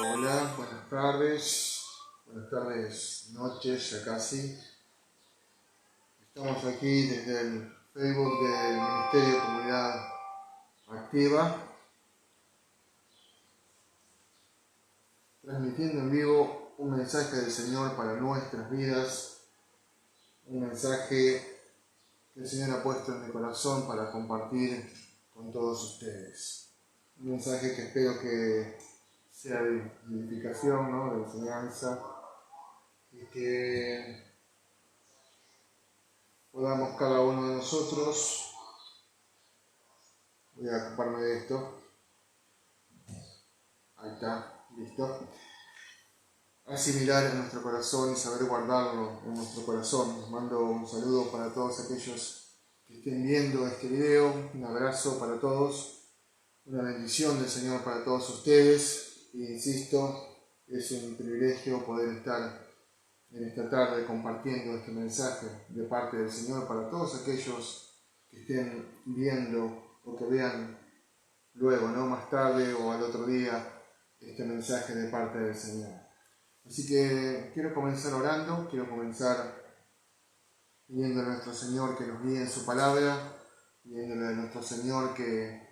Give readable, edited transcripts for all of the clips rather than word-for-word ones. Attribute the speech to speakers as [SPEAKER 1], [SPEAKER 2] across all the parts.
[SPEAKER 1] Hola, buenas tardes, noches ya casi. Estamos aquí desde el Facebook del Ministerio de Comunidad Activa, transmitiendo en vivo un mensaje del Señor para nuestras vidas, un mensaje que el Señor ha puesto en mi corazón para compartir con todos ustedes. Un mensaje que espero que sea de edificación, ¿no? De enseñanza, y que podamos cada uno de nosotros, voy a ocuparme de esto, ahí está, listo, asimilar en nuestro corazón y saber guardarlo en nuestro corazón. Les mando un saludo para todos aquellos que estén viendo este video, un abrazo para todos, una bendición del Señor para todos ustedes, y insisto, es un privilegio poder estar en esta tarde compartiendo este mensaje de parte del Señor para todos aquellos que estén viendo o que vean luego, ¿no? Más tarde o al otro día, este mensaje de parte del Señor. Así que quiero comenzar orando, quiero comenzar pidiéndole a nuestro Señor que nos guíe en su palabra, pidiéndole a nuestro Señor que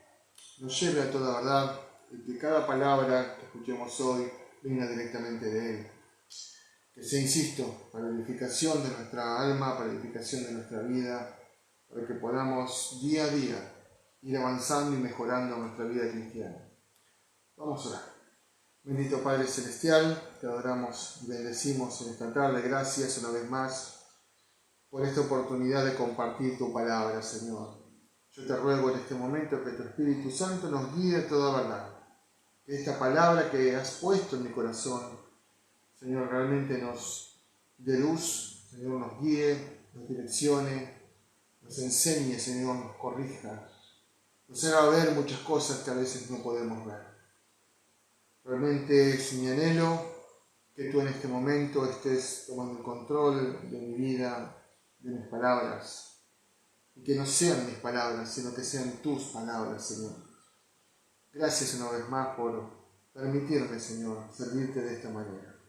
[SPEAKER 1] nos lleve a toda verdad y que cada palabra que escuchemos hoy venga directamente de Él. Que sea, insisto, para edificación de nuestra alma, para edificación de nuestra vida, para que podamos día a día ir avanzando y mejorando nuestra vida cristiana. Vamos a orar. Bendito Padre Celestial, te adoramos y bendecimos en esta tarde. Gracias una vez más por esta oportunidad de compartir tu palabra, Señor. Yo te ruego en este momento que tu Espíritu Santo nos guíe a toda verdad. Que esta palabra que has puesto en mi corazón, Señor, realmente nos dé luz, Señor, nos guíe, nos direccione, nos enseñe, Señor, nos corrija, nos haga ver muchas cosas que a veces no podemos ver. Realmente es mi anhelo que tú en este momento estés tomando el control de mi vida, de mis palabras, y que no sean mis palabras, sino que sean tus palabras, Señor. Gracias una vez más por permitirme, Señor, servirte de esta manera.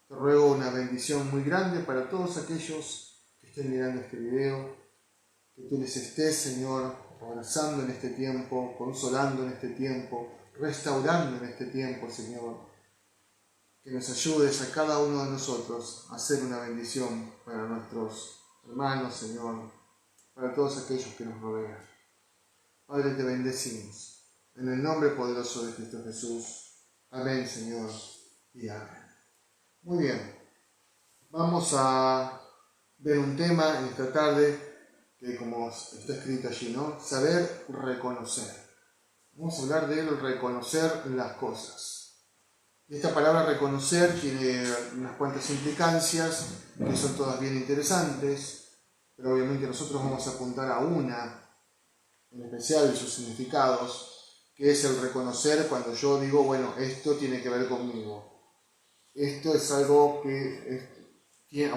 [SPEAKER 1] Te ruego una bendición muy grande para todos aquellos que estén mirando este video, que tú les estés, Señor, abrazando en este tiempo, consolando en este tiempo, restaurando en este tiempo, Señor. Que nos ayudes a cada uno de nosotros a hacer una bendición para nuestros hermanos, Señor, para todos aquellos que nos rodean. Padre, te bendecimos. En el nombre poderoso de Cristo Jesús. Amén, Señor, y amén. Muy bien, vamos a ver un tema en esta tarde que, como está escrito allí, ¿no? Saber reconocer. Vamos a hablar de reconocer las cosas. Y esta palabra reconocer tiene unas cuantas implicancias que son todas bien interesantes, pero obviamente nosotros vamos a apuntar a una en especial de sus significados, que es el reconocer cuando yo digo, bueno, esto tiene que ver conmigo. Esto es algo que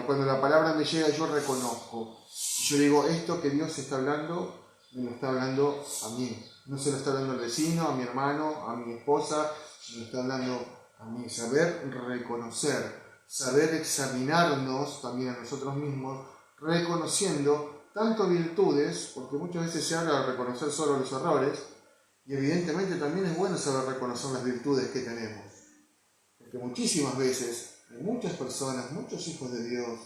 [SPEAKER 1] cuando la palabra me llega yo reconozco. Yo digo, esto que Dios está hablando, me lo está hablando a mí. No se lo está hablando al vecino, a mi hermano, a mi esposa, me lo está hablando a mí. Saber reconocer, saber examinarnos también a nosotros mismos, reconociendo tanto virtudes, porque muchas veces se habla de reconocer solo los errores, y evidentemente también es bueno saber reconocer las virtudes que tenemos. Porque muchísimas veces hay muchas personas, muchos hijos de Dios,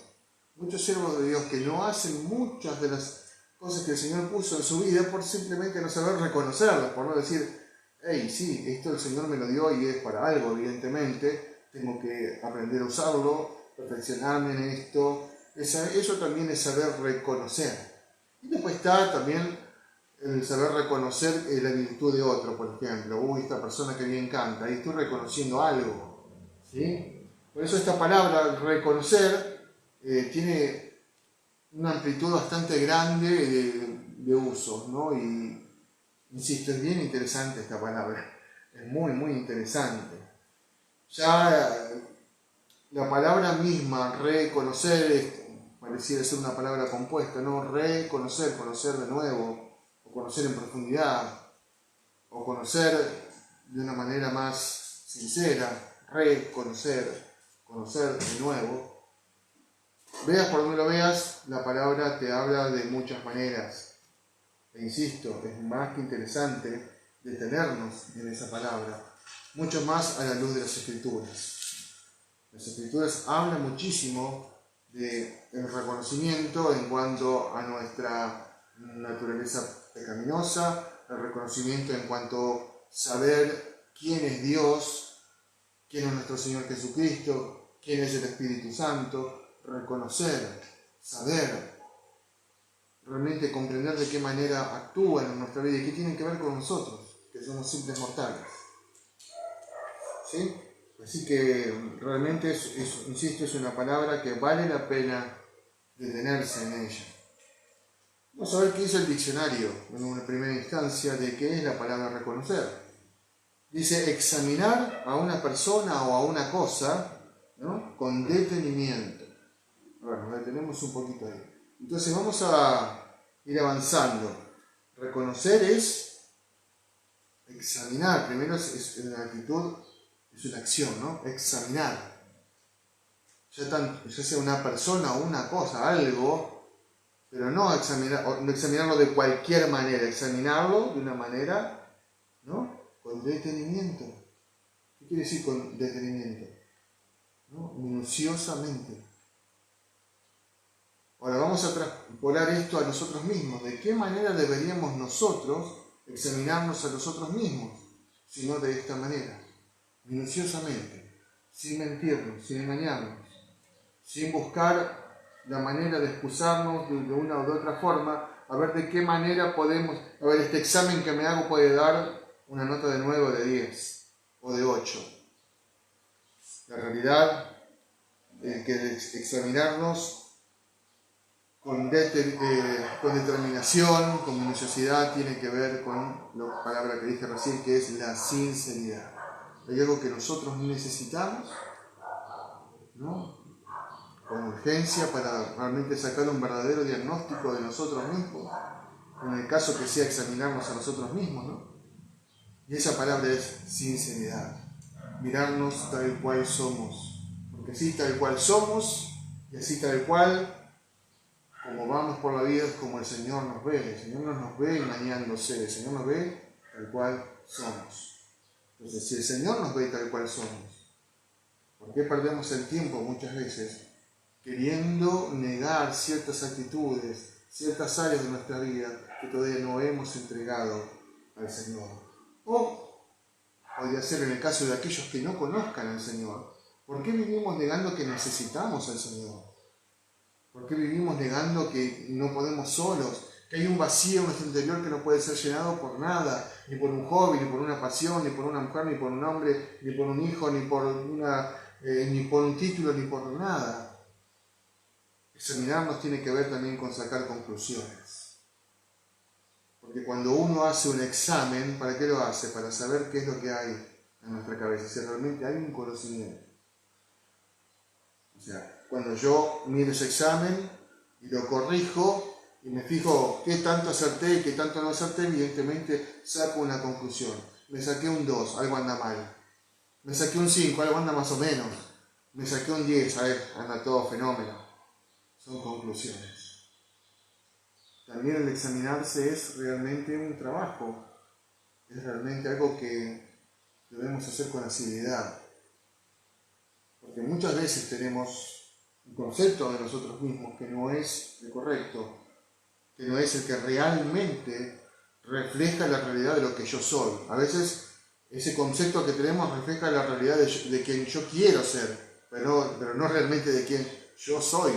[SPEAKER 1] muchos siervos de Dios que no hacen muchas de las cosas que el Señor puso en su vida por simplemente no saber reconocerlas, por no decir, hey, sí, esto el Señor me lo dio y es para algo, evidentemente, tengo que aprender a usarlo, perfeccionarme en esto. Eso también es saber reconocer. Y después está también el saber reconocer la virtud de otro, por ejemplo. Esta persona que bien canta, y estoy reconociendo algo. ¿Sí? Por eso esta palabra, reconocer, tiene una amplitud bastante grande de usos, ¿no? Y, insisto, es bien interesante esta palabra, es muy, muy interesante. Ya la palabra misma, reconocer, pareciera ser una palabra compuesta, ¿no? Reconocer, conocer de nuevo, o conocer en profundidad. o conocer de una manera más sincera, reconocer, conocer de nuevo. Veas por donde lo veas, la palabra te habla de muchas maneras. E insisto, es más que interesante detenernos en esa palabra, mucho más a la luz de las Escrituras. Las Escrituras hablan muchísimo del reconocimiento en cuanto a nuestra naturaleza pecaminosa, el reconocimiento en cuanto a saber quién es Dios, quién es nuestro Señor Jesucristo, quién es el Espíritu Santo, reconocer, saber, realmente comprender de qué manera actúan en nuestra vida y qué tienen que ver con nosotros, que somos simples mortales. ¿Sí? Así que realmente, insisto, es una palabra que vale la pena detenerse en ella. Vamos a ver qué dice el diccionario en una primera instancia de qué es la palabra reconocer. Dice examinar a una persona o a una cosa, ¿no?, con detenimiento. Bueno, nos detenemos un poquito ahí. Entonces vamos a ir avanzando. Reconocer es examinar. Primero es una actitud, es una acción, ¿no? Examinar. Ya sea una persona o una cosa, algo, pero no examinarlo de cualquier manera, examinarlo de una manera, ¿no?, con detenimiento. ¿Qué quiere decir con detenimiento? ¿No? Minuciosamente. Ahora vamos a traspolar esto a nosotros mismos. ¿De qué manera deberíamos nosotros examinarnos a nosotros mismos? Si no de esta manera, minuciosamente, sin mentirnos, sin engañarnos, sin buscar la manera de excusarnos de una o de otra forma, a ver de qué manera podemos, a ver, este examen que me hago puede dar una nota de 9 o de 10 o de 8. La realidad es que examinarnos con determinación, con minuciosidad, tiene que ver con la palabra que dije recién, que es la sinceridad. Hay algo que nosotros necesitamos, ¿no?, con urgencia para realmente sacar un verdadero diagnóstico de nosotros mismos, en el caso que sea examinarnos a nosotros mismos, ¿no? Y esa palabra es sinceridad, mirarnos tal cual somos, porque así tal cual somos y así tal cual como vamos por la vida es como el Señor nos ve. El Señor no nos ve engañándose, el Señor nos ve tal cual somos. Entonces, si el Señor nos ve tal cual somos, ¿por qué perdemos el tiempo muchas veces queriendo negar ciertas actitudes, ciertas áreas de nuestra vida que todavía no hemos entregado al Señor? O podría ser en el caso de aquellos que no conozcan al Señor. ¿Por qué vivimos negando que necesitamos al Señor? ¿Por qué vivimos negando que no podemos solos? Que hay un vacío en nuestro interior que no puede ser llenado por nada, ni por un hobby, ni por una pasión, ni por una mujer, ni por un hombre, ni por un hijo, ni por un título, ni por nada. Examinarnos tiene que ver también con sacar conclusiones. Porque cuando uno hace un examen, ¿para qué lo hace? Para saber qué es lo que hay en nuestra cabeza, si realmente hay un conocimiento. O sea, cuando yo miro ese examen y lo corrijo y me fijo qué tanto acerté y qué tanto no acerté, evidentemente saco una conclusión. Me saqué un 2, algo anda mal. Me saqué un 5, algo anda más o menos. Me saqué un 10, a ver, anda todo fenómeno. Son conclusiones. También el examinarse es realmente un trabajo. Es realmente algo que debemos hacer con asiduidad. Porque muchas veces tenemos un concepto de nosotros mismos que no es el correcto, que no es el que realmente refleja la realidad de lo que yo soy. A veces ese concepto que tenemos refleja la realidad de quien yo quiero ser, pero no realmente de quien yo soy,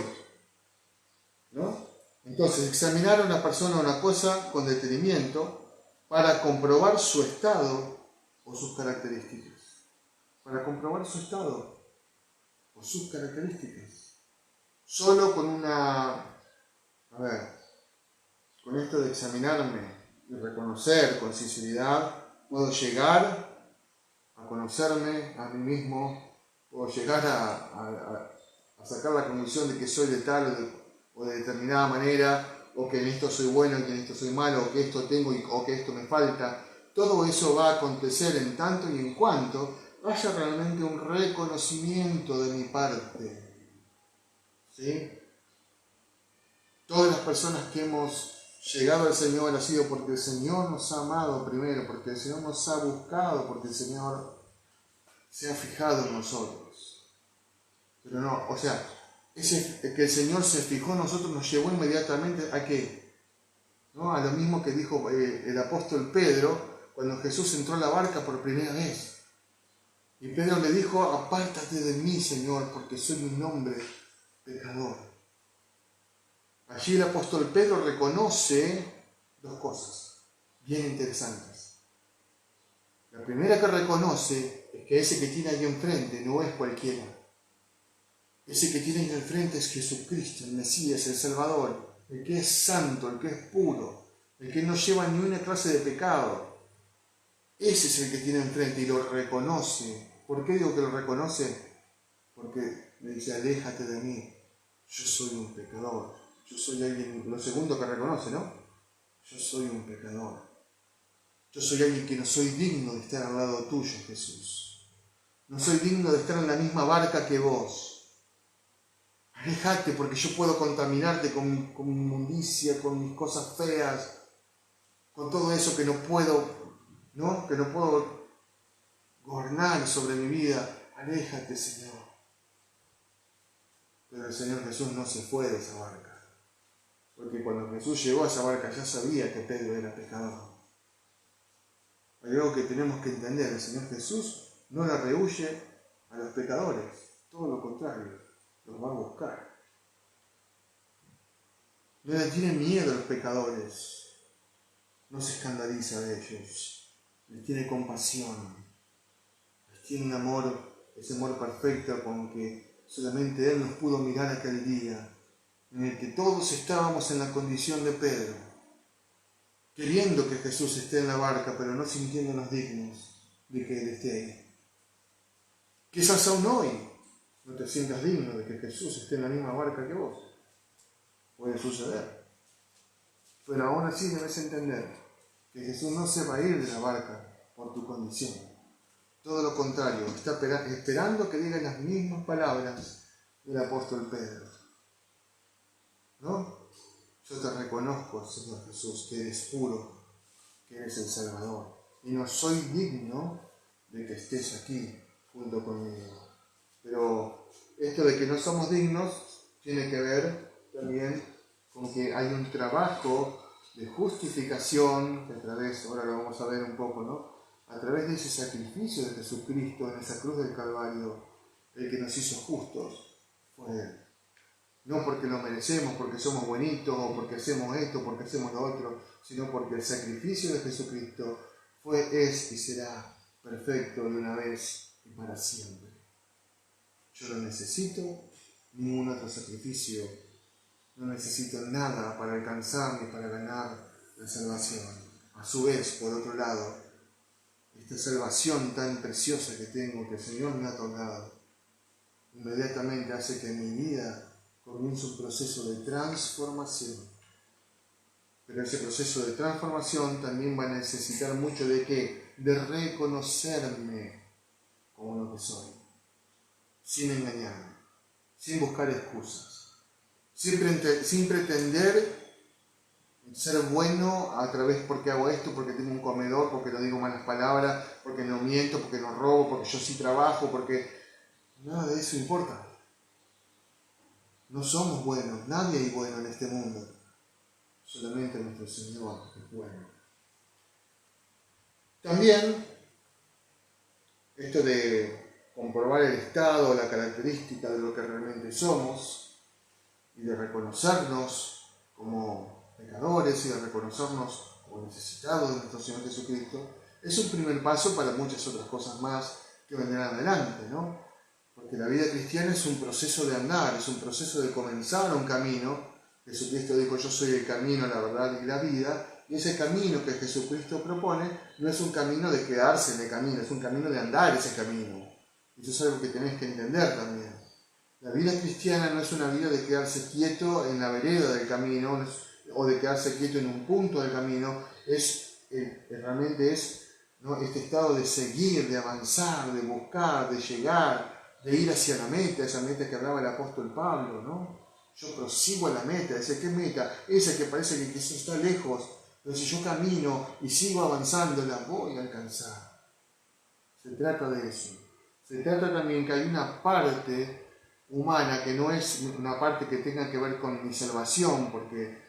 [SPEAKER 1] ¿no? Entonces, examinar a una persona o una cosa con detenimiento para comprobar su estado o sus características. Para comprobar su estado o sus características. Solo con con esto de examinarme y reconocer con sinceridad, puedo llegar a conocerme a mí mismo, puedo llegar a sacar la conclusión de que soy de tal o de determinada manera, o que en esto soy bueno y que en esto soy malo, o que esto tengo o que esto me falta. todo eso va a acontecer en tanto y en cuanto haya realmente un reconocimiento de mi parte. ¿Sí? Todas las personas que hemos llegado al Señor ha sido porque el Señor nos ha amado primero, porque el Señor nos ha buscado, porque el Señor se ha fijado en nosotros. Pero no, o sea, que el Señor se fijó en nosotros nos llevó inmediatamente ¿a qué? ¿No? A lo mismo que dijo el apóstol Pedro cuando Jesús entró a la barca por primera vez. Y Pedro le dijo, apártate de mí, Señor, porque soy un hombre pecador. Allí el apóstol Pedro reconoce dos cosas bien interesantes. La primera que reconoce es que ese que tiene ahí enfrente no es cualquiera. Ese que tiene ahí enfrente es Jesucristo, el Mesías, el Salvador, el que es santo, el que es puro, el que no lleva ni una clase de pecado. Ese es el que tiene enfrente y lo reconoce. ¿Por qué digo que lo reconoce? Porque le dice, aléjate de mí, yo soy un pecador. Yo soy alguien, lo segundo que reconoce, ¿no? Yo soy un pecador. Yo soy alguien que no soy digno de estar al lado tuyo, Jesús. No soy digno de estar en la misma barca que vos. Aléjate porque yo puedo contaminarte con mi inmundicia, con mis cosas feas, con todo eso que no puedo gobernar sobre mi vida. Aléjate, Señor. Pero el Señor Jesús no se fue de esa barca. Porque cuando Jesús llegó a esa barca ya sabía que Pedro era pecador. Hay algo que tenemos que entender. El Señor Jesús no le rehúye a los pecadores. Todo lo contrario, los va a buscar. No le tiene miedo a los pecadores. No se escandaliza de ellos. Les tiene compasión. Les tiene un amor, ese amor perfecto con que solamente Él nos pudo mirar aquel día, en el que todos estábamos en la condición de Pedro, queriendo que Jesús esté en la barca, pero no sintiéndonos dignos de que Él esté ahí. Quizás aún hoy no te sientas digno de que Jesús esté en la misma barca que vos. Puede suceder. Pero aún así debes entender que Jesús no se va a ir de la barca por tu condición. Todo lo contrario, está esperando que digan las mismas palabras del apóstol Pedro. ¿No? Yo te reconozco, Señor Jesús, que eres puro, que eres el Salvador. Y no soy digno de que estés aquí junto conmigo. Pero esto de que no somos dignos tiene que ver también con que hay un trabajo de justificación, que a través, ahora lo vamos a ver un poco, ¿no? A través de ese sacrificio de Jesucristo en esa cruz del Calvario, el que nos hizo justos fue Él. No porque lo merecemos, porque somos bonitos, o porque hacemos esto, porque hacemos lo otro, sino porque el sacrificio de Jesucristo fue, es y será perfecto de una vez y para siempre. Yo no necesito ningún otro sacrificio, no necesito nada para alcanzar ni para ganar la salvación. A su vez, por otro lado, esta salvación tan preciosa que tengo, que el Señor me ha otorgado, inmediatamente hace que en mi vida comience un proceso de transformación. Pero ese proceso de transformación también va a necesitar mucho de ¿qué? De reconocerme como lo que soy, sin engañarme, sin buscar excusas, sin pretender ser bueno a través porque hago esto, porque tengo un comedor, porque no digo malas palabras, porque no miento, porque no robo, porque yo sí trabajo, porque nada de eso importa. No somos buenos, nadie es bueno en este mundo, solamente nuestro Señor es bueno. También esto de comprobar el estado, la característica de lo que realmente somos y de reconocernos como pecadores y de reconocernos como necesitados de nuestro Señor Jesucristo, es un primer paso para muchas otras cosas más que vendrán adelante, ¿no? Porque la vida cristiana es un proceso de andar, es un proceso de comenzar un camino. Jesucristo dijo, yo soy el camino, la verdad y la vida, y ese camino que Jesucristo propone no es un camino de quedarse en el camino, es un camino de andar ese camino. Y eso es algo que tenés que entender también. La vida cristiana no es una vida de quedarse quieto en la vereda del camino o de quedarse quieto en un punto del camino, realmente es ¿no? Este estado de seguir, de avanzar, de buscar, de llegar, de ir hacia la meta, esa meta que hablaba el apóstol Pablo, ¿no? Yo prosigo a la meta. Dice, ¿qué meta? Esa que parece que quizás está lejos, pero si yo camino y sigo avanzando, la voy a alcanzar. Se trata de eso. Se trata también que hay una parte humana que no es una parte que tenga que ver con mi salvación, porque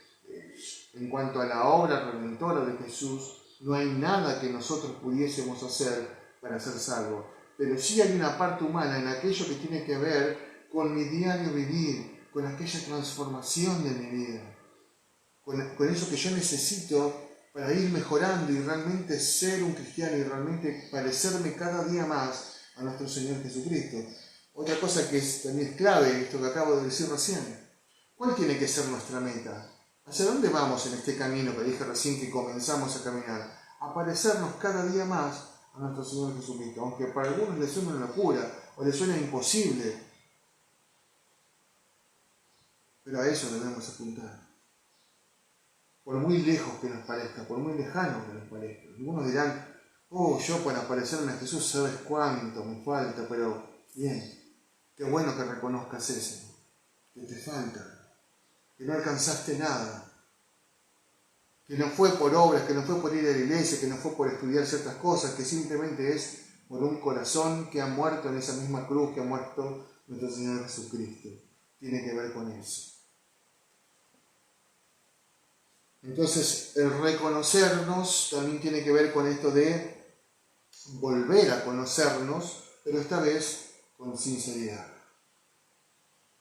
[SPEAKER 1] en cuanto a la obra redentora de Jesús, no hay nada que nosotros pudiésemos hacer para ser salvos. Pero sí hay una parte humana en aquello que tiene que ver con mi diario vivir, con aquella transformación de mi vida, con eso que yo necesito para ir mejorando y realmente ser un cristiano y realmente parecerme cada día más a nuestro Señor Jesucristo. Otra cosa que también es clave, esto que acabo de decir recién, ¿cuál tiene que ser nuestra meta? ¿Hacia dónde vamos en este camino que dije recién que comenzamos a caminar? A parecernos cada día más a nuestro Señor Jesucristo, aunque para algunos les suene una locura o les suena imposible, pero a eso debemos apuntar. Por muy lejos que nos parezca, por muy lejano que nos parezca. Algunos dirán, yo para parecerme a Jesús sabes cuánto me falta, pero bien, qué bueno que reconozcas eso, que te falta, que no alcanzaste nada, que no fue por obras, que no fue por ir a la iglesia, que no fue por estudiar ciertas cosas, que simplemente es por un corazón que ha muerto en esa misma cruz que ha muerto nuestro Señor Jesucristo. Tiene que ver con eso. Entonces, el reconocernos también tiene que ver con esto de volver a conocernos, pero esta vez con sinceridad.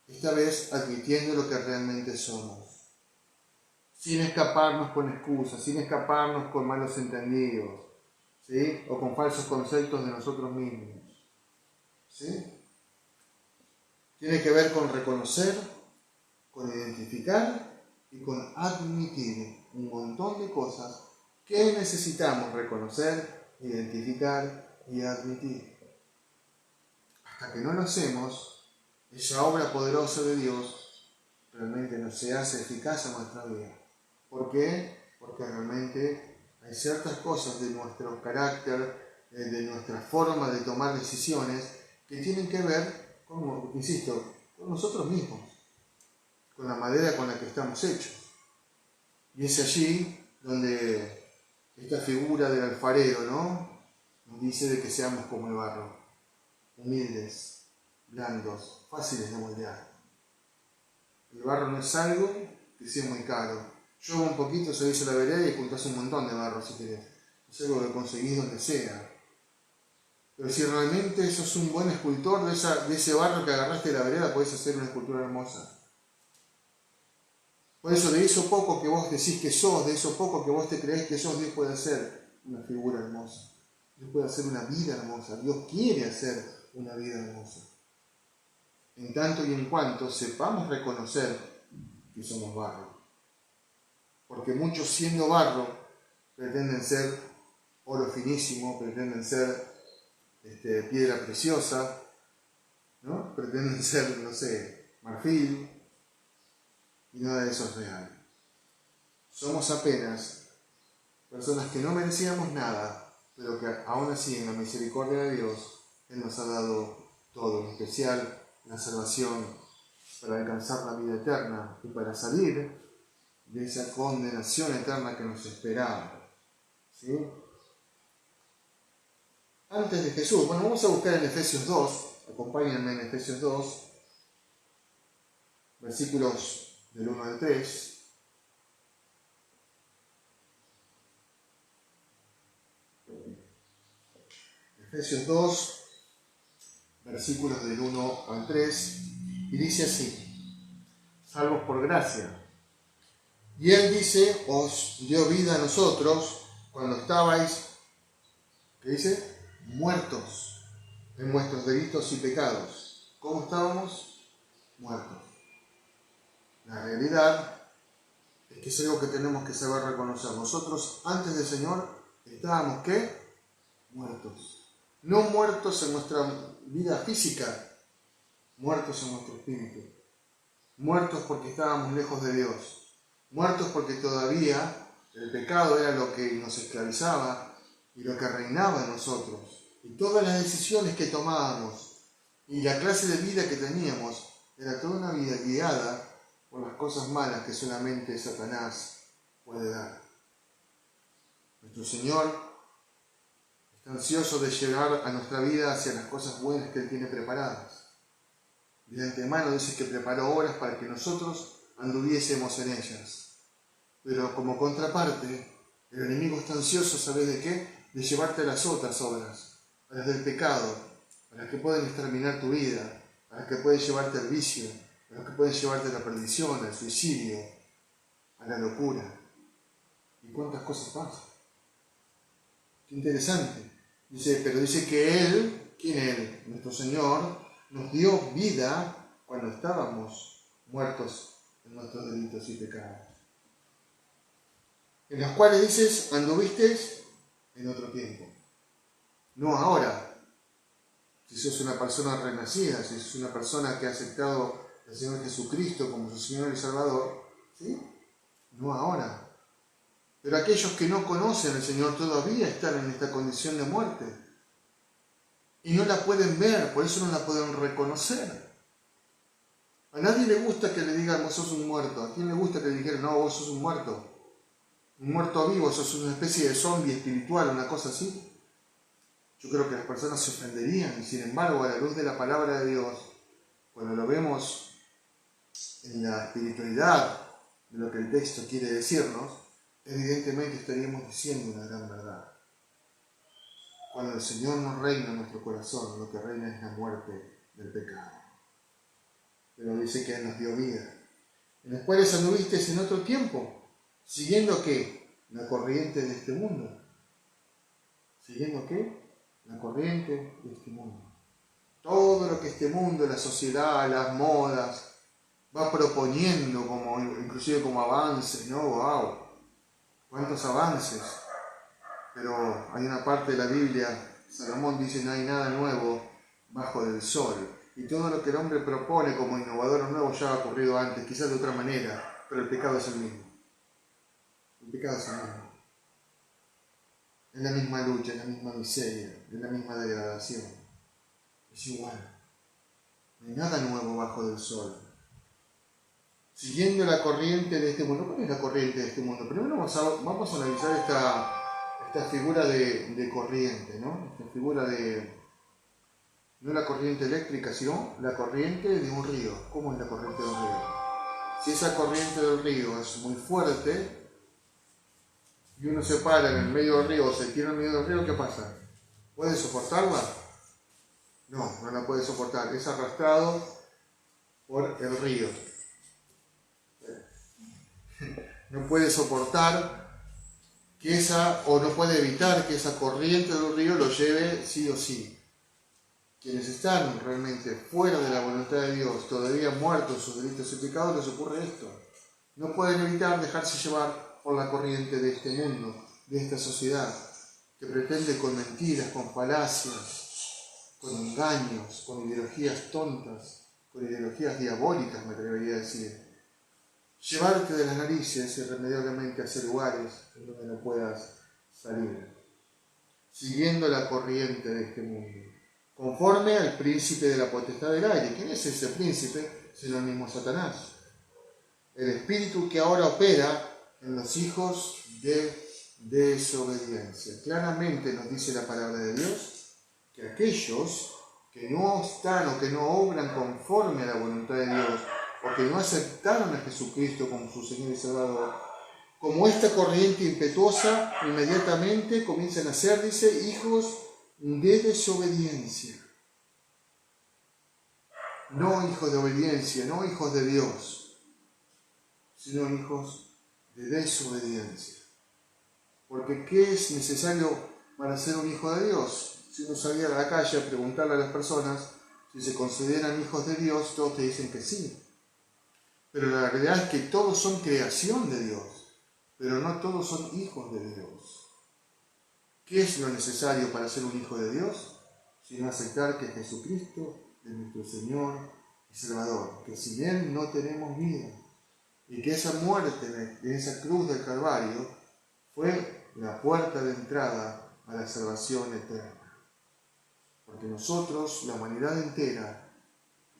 [SPEAKER 1] Esta vez admitiendo lo que realmente somos. Sin escaparnos con excusas, sin escaparnos con malos entendidos, ¿sí? O con falsos conceptos de nosotros mismos. ¿Sí? Tiene que ver con reconocer, con identificar y con admitir un montón de cosas que necesitamos reconocer, identificar y admitir. Hasta que no lo hacemos, esa obra poderosa de Dios realmente no se hace eficaz en nuestra vida. ¿Por qué? Porque realmente hay ciertas cosas de nuestro carácter, de nuestra forma de tomar decisiones, que tienen que ver, como insisto, con nosotros mismos, con la madera con la que estamos hechos. Y es allí donde esta figura del alfarero, ¿no?, nos dice de que seamos como el barro, humildes, blandos, fáciles de moldear. El barro no es algo que sea muy caro. Yo un poquito salís a la vereda y juntás un montón de barro si querés. Es algo que conseguís donde sea. Pero si realmente sos un buen escultor de ese barro que agarraste de la vereda, podés hacer una escultura hermosa. Por eso de eso poco que vos decís que sos, de eso poco que vos te creés que sos, Dios puede hacer una figura hermosa. Dios puede hacer una vida hermosa. Dios quiere hacer una vida hermosa. En tanto y en cuanto sepamos reconocer que somos barro. Porque muchos siendo barro pretenden ser oro finísimo, pretenden ser piedra preciosa, ¿no? Pretenden ser, no sé, marfil, y nada de eso es real. Somos apenas personas que no merecíamos nada, pero que aún así en la misericordia de Dios, Él nos ha dado todo, en especial la salvación para alcanzar la vida eterna y para salir de esa condenación eterna que nos esperaba. ¿Sí? Antes de Jesús, bueno, vamos a buscar en Efesios 2, acompáñenme en Efesios 2, versículos del 1 al 3. Efesios 2, versículos del 1 al 3, y dice así: salvos por gracia. Y Él dice, os dio vida a nosotros cuando estabais, ¿qué dice? Muertos en vuestros delitos y pecados. ¿Cómo estábamos? Muertos. La realidad es que es algo que tenemos que saber reconocer. Nosotros, antes del Señor, estábamos, ¿qué? Muertos. No muertos en nuestra vida física, muertos en nuestro espíritu. Muertos porque estábamos lejos de Dios. Muertos porque todavía el pecado era lo que nos esclavizaba, y lo que reinaba en nosotros, y todas las decisiones que tomábamos, y la clase de vida que teníamos, era toda una vida guiada por las cosas malas que solamente Satanás puede dar. Nuestro Señor está ansioso de llevar a nuestra vida hacia las cosas buenas que Él tiene preparadas. De antemano dice que preparó obras para que nosotros anduviésemos en ellas. Pero como contraparte, el enemigo está ansioso, ¿sabes de qué? De llevarte a las otras obras, a las del pecado, a las que pueden exterminar tu vida, a las que pueden llevarte al vicio, a las que pueden llevarte a la perdición, al suicidio, a la locura. ¿Y cuántas cosas pasan? Qué interesante. Pero dice que Él, ¿quién es Él? Nuestro Señor, nos dio vida cuando estábamos muertos en nuestros delitos y pecados. En los cuales dices, anduviste en otro tiempo. No ahora. Si sos una persona renacida, si sos una persona que ha aceptado al Señor Jesucristo como su Señor y Salvador, ¿sí? No ahora. Pero aquellos que no conocen al Señor todavía están en esta condición de muerte. Y no la pueden ver, por eso no la pueden reconocer. A nadie le gusta que le digan, vos sos un muerto. ¿A quién le gusta que le dijeran, no, vos sos un muerto? Un muerto vivo, sos una especie de zombie espiritual, una cosa así. Yo creo que las personas se ofenderían. Y sin embargo, a la luz de la palabra de Dios, cuando lo vemos en la espiritualidad de lo que el texto quiere decirnos, evidentemente estaríamos diciendo una gran verdad. Cuando el Señor no reina en nuestro corazón, lo que reina es la muerte del pecado. Pero dice que Él nos dio vida, en los cuales anduviste en otro tiempo, siguiendo ¿qué? La corriente de este mundo. ¿Siguiendo qué? La corriente de este mundo. Todo lo que este mundo, la sociedad, las modas, va proponiendo, inclusive como avances, ¿no? ¡Wow! ¡Cuántos avances! Pero hay una parte de la Biblia, Salomón dice, no hay nada nuevo bajo del sol. Y todo lo que el hombre propone como innovador o nuevo ya ha ocurrido antes, quizás de otra manera, pero el pecado es el mismo. El pecado es el mismo. Es la misma lucha, es la misma miseria, es la misma degradación. Es igual. No hay nada nuevo bajo del sol. Siguiendo la corriente de este mundo. ¿Cuál es la corriente de este mundo? Primero vamos a analizar esta figura de corriente, ¿no? Esta figura de, no la corriente eléctrica, sino la corriente de un río. ¿Cómo es la corriente de un río? Si esa corriente del río es muy fuerte y uno se para en el medio del río o se tira en el medio del río, ¿qué pasa? ¿Puede soportarla? No, no la puede soportar. Es arrastrado por el río. No puede soportar o no puede evitar que esa corriente del río lo lleve sí o sí. Quienes están realmente fuera de la voluntad de Dios, todavía muertos en sus delitos y pecados, les ocurre esto. No pueden evitar dejarse llevar por la corriente de este mundo, de esta sociedad, que pretende con mentiras, con falacias, con engaños, con ideologías tontas, con ideologías diabólicas, me atrevería a decir, llevarte de las narices irremediablemente hacia lugares en donde no puedas salir, siguiendo la corriente de este mundo, conforme al príncipe de la potestad del aire. ¿Quién es ese príncipe? Sino el mismo Satanás, el espíritu que ahora opera en los hijos de desobediencia. Claramente nos dice la palabra de Dios que aquellos que no están o que no obran conforme a la voluntad de Dios, o que no aceptaron a Jesucristo como su Señor y Salvador, como esta corriente impetuosa, inmediatamente comienzan a ser, dice, hijos de desobediencia. No hijos de obediencia, no hijos de Dios, sino hijos de desobediencia. Porque ¿qué es necesario para ser un hijo de Dios? Si uno salía a la calle a preguntarle a las personas si se consideran hijos de Dios, todos te dicen que sí. Pero la realidad es que todos son creación de Dios, pero no todos son hijos de Dios. ¿Qué es lo necesario para ser un hijo de Dios? Sino aceptar que Jesucristo es nuestro Señor y Salvador, que sin Él no tenemos vida, y que esa muerte en esa cruz del Calvario fue la puerta de entrada a la salvación eterna. Porque nosotros, la humanidad entera,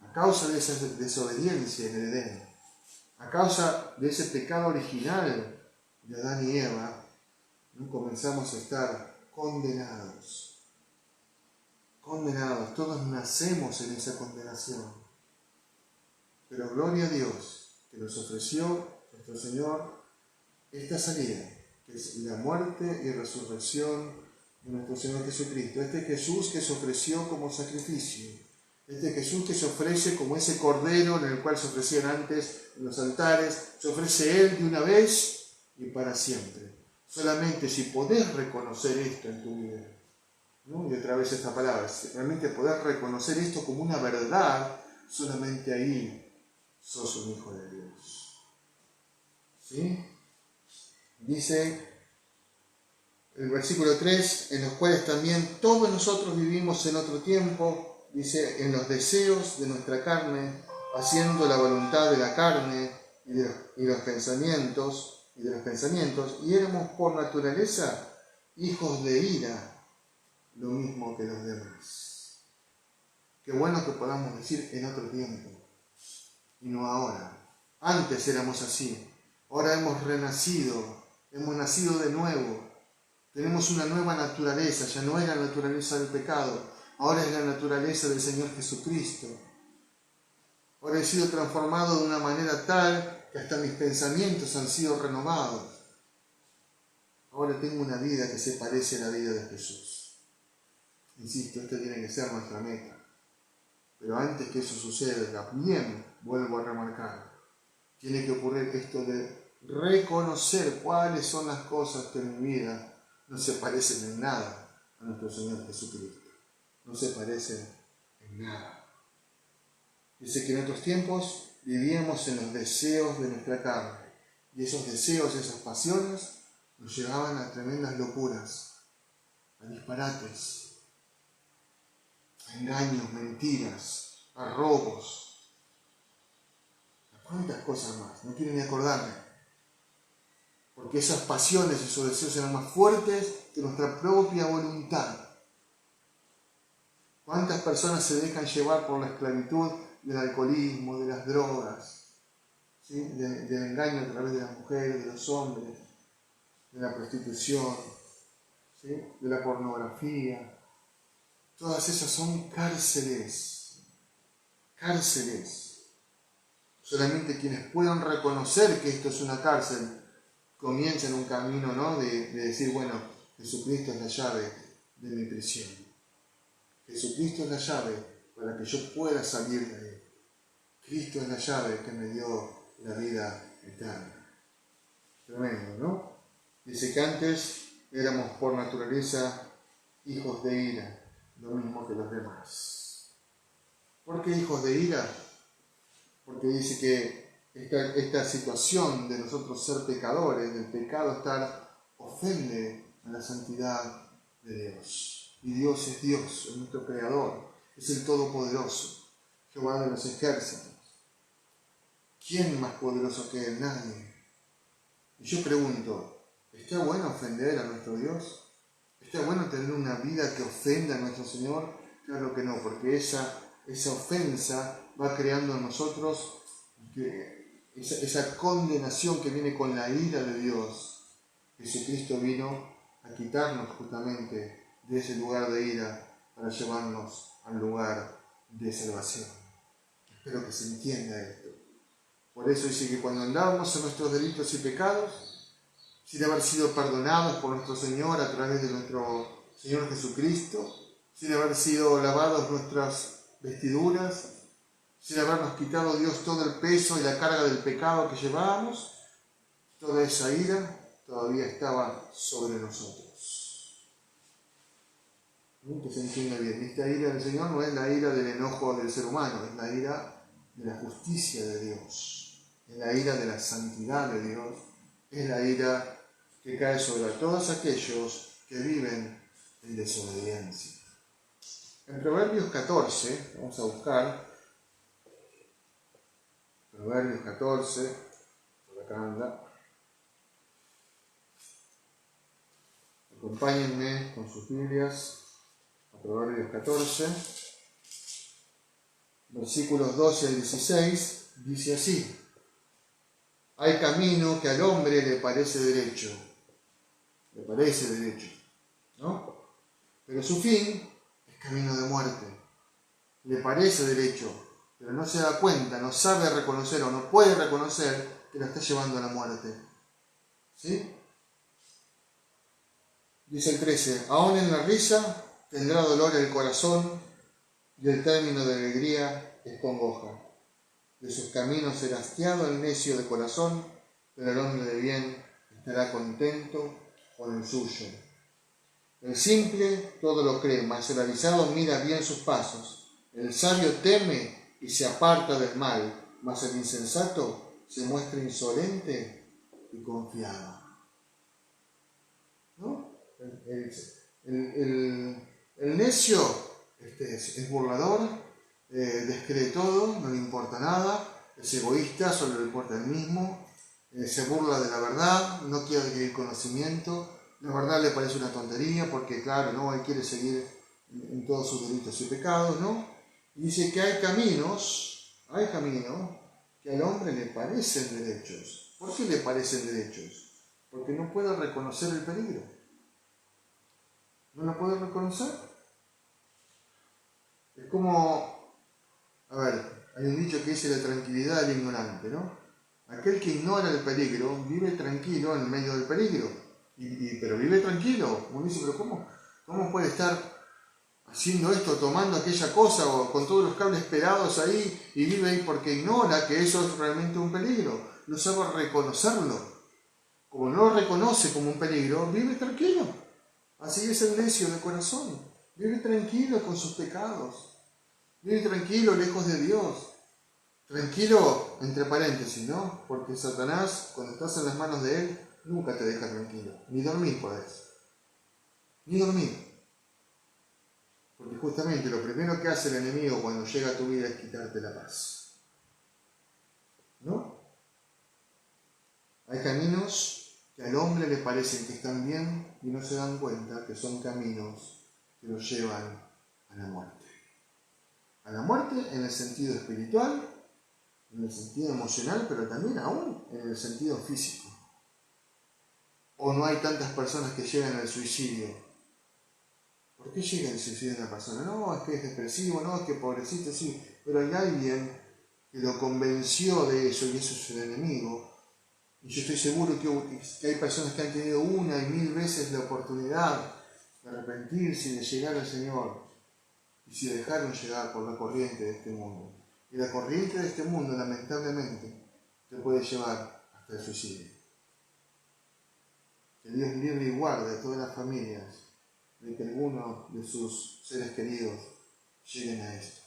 [SPEAKER 1] a causa de esa desobediencia en el Edén, a causa de ese pecado original de Adán y Eva, ¿no? Comenzamos a estar condenados. Condenados, todos nacemos en esa condenación. Pero gloria a Dios que nos ofreció nuestro Señor esta salida, que es la muerte y resurrección de nuestro Señor Jesucristo. Este Jesús que se ofreció como sacrificio. Este Jesús que se ofrece como ese cordero en el cual se ofrecían antes en los altares. Se ofrece Él de una vez y para siempre. Solamente si podés reconocer esto en tu vida, ¿no? Y otra vez esta palabra, si realmente podés reconocer esto como una verdad, solamente ahí sos un hijo de Dios. ¿Sí? Dice el versículo 3, en los cuales también todos nosotros vivimos en otro tiempo, dice, en los deseos de nuestra carne, haciendo la voluntad de la carne y los pensamientos, y éramos por naturaleza hijos de ira, lo mismo que los demás. Qué bueno que podamos decir en otro tiempo, y no ahora. Antes éramos así, ahora hemos renacido, hemos nacido de nuevo. Tenemos una nueva naturaleza, ya no es la naturaleza del pecado, ahora es la naturaleza del Señor Jesucristo. Ahora he sido transformado de una manera tal que hasta mis pensamientos han sido renovados. Ahora tengo una vida que se parece a la vida de Jesús. Insisto, esta tiene que ser nuestra meta. Pero antes que eso suceda, bien, vuelvo a remarcar, tiene que ocurrir esto de reconocer cuáles son las cosas que en mi vida no se parecen en nada a nuestro Señor Jesucristo. No se parecen en nada. Dice que en otros tiempos vivíamos en los deseos de nuestra carne. Y esos deseos, esas pasiones, nos llevaban a tremendas locuras, a disparates, a engaños, mentiras, a robos. ¿A cuántas cosas más? No quiero ni acordarme. Porque esas pasiones, esos deseos eran más fuertes que nuestra propia voluntad. ¿Cuántas personas se dejan llevar por la esclavitud del alcoholismo, de las drogas, ¿sí? Del engaño a través de las mujeres, de los hombres, de la prostitución, ¿sí? De la pornografía? Todas esas son cárceles. Cárceles. Solamente quienes puedan reconocer que esto es una cárcel comienzan un camino, ¿no? de decir, bueno, Jesucristo es la llave de mi prisión. Jesucristo es la llave para que yo pueda salir de ahí. Cristo es la llave que me dio la vida eterna. Tremendo, ¿no? Dice que antes éramos por naturaleza hijos de ira, lo mismo que los demás. ¿Por qué hijos de ira? Porque dice que esta situación de nosotros ser pecadores, del pecado estar, ofende a la santidad de Dios. Y Dios, es nuestro Creador, es el Todopoderoso, Jehová de los ejércitos. ¿Quién más poderoso que Él? Nadie. Y yo pregunto, ¿está bueno ofender a nuestro Dios? ¿Está bueno tener una vida que ofenda a nuestro Señor? Claro que no, porque esa ofensa va creando en nosotros esa condenación que viene con la ira de Dios. Jesucristo vino a quitarnos justamente de ese lugar de ira para llevarnos al lugar de salvación. Espero que se entienda esto. Por eso dice que cuando andábamos en nuestros delitos y pecados, sin haber sido perdonados por nuestro Señor a través de nuestro Señor Jesucristo, sin haber sido lavados nuestras vestiduras, sin habernos quitado Dios todo el peso y la carga del pecado que llevábamos, toda esa ira todavía estaba sobre nosotros. Que se entienda bien, esta ira del Señor no es la ira del enojo del ser humano, es la ira de la justicia de Dios, es la ira de la santidad de Dios, es la ira que cae sobre todos aquellos que viven en desobediencia. En Proverbios 14, vamos a buscar, Proverbios 14, por acá anda. Acompáñenme con sus Biblias a Proverbios 14, versículos 12 al 16, dice así: hay camino que al hombre le parece derecho, ¿no? Pero su fin es camino de muerte. Le parece derecho, pero no se da cuenta, no sabe reconocer o no puede reconocer que lo está llevando a la muerte. ¿Sí? Dice el 13, aún en la risa tendrá dolor el corazón y el término de alegría es congoja. De sus caminos será hastiado el necio de corazón, pero el hombre de bien estará contento con el suyo. El simple todo lo cree, mas el avisado mira bien sus pasos. El sabio teme y se aparta del mal, mas el insensato se muestra insolente y confiado. ¿No? El necio es burlador, descree todo, no le importa nada, es egoísta, solo le importa el mismo, se burla de la verdad, no quiere adquirir conocimiento, la verdad le parece una tontería porque, claro, no, él quiere seguir en todos sus delitos y pecados, ¿no? Y dice que hay caminos que al hombre le parecen derechos. ¿Por qué le parecen derechos? Porque no puede reconocer el peligro. ¿No lo puede reconocer? Es como, a ver, hay un dicho que dice la tranquilidad del ignorante, ¿no? Aquel que ignora el peligro vive tranquilo en medio del peligro, pero vive tranquilo. Uno dice, pero ¿cómo puede estar haciendo esto, tomando aquella cosa o con todos los cables pelados ahí y vive ahí porque ignora que eso es realmente un peligro? No sabe reconocerlo. Como no lo reconoce como un peligro, vive tranquilo. Así es el necio de corazón. Vive tranquilo con sus pecados. Vive tranquilo lejos de Dios. Tranquilo, entre paréntesis, ¿no? Porque Satanás, cuando estás en las manos de él, nunca te deja tranquilo. Ni dormir podés. Ni dormir. Porque justamente lo primero que hace el enemigo cuando llega a tu vida es quitarte la paz. ¿No? Hay caminos que al hombre le parecen que están bien y no se dan cuenta que son caminos que los llevan a la muerte. A la muerte en el sentido espiritual, en el sentido emocional, pero también aún en el sentido físico. O no hay tantas personas que llegan al suicidio. ¿Por qué llega al suicidio una persona? No, es que es depresivo, no, es que pobrecito, sí. Pero hay alguien que lo convenció de eso y eso es el enemigo. Y yo estoy seguro que hay personas que han tenido una y 1000 veces la oportunidad de arrepentirse y de llegar al Señor. Y se dejaron llegar por la corriente de este mundo. Y la corriente de este mundo, lamentablemente, te puede llevar hasta el suicidio. Que Dios libre y guarde a todas las familias de que alguno de sus seres queridos lleguen a esto.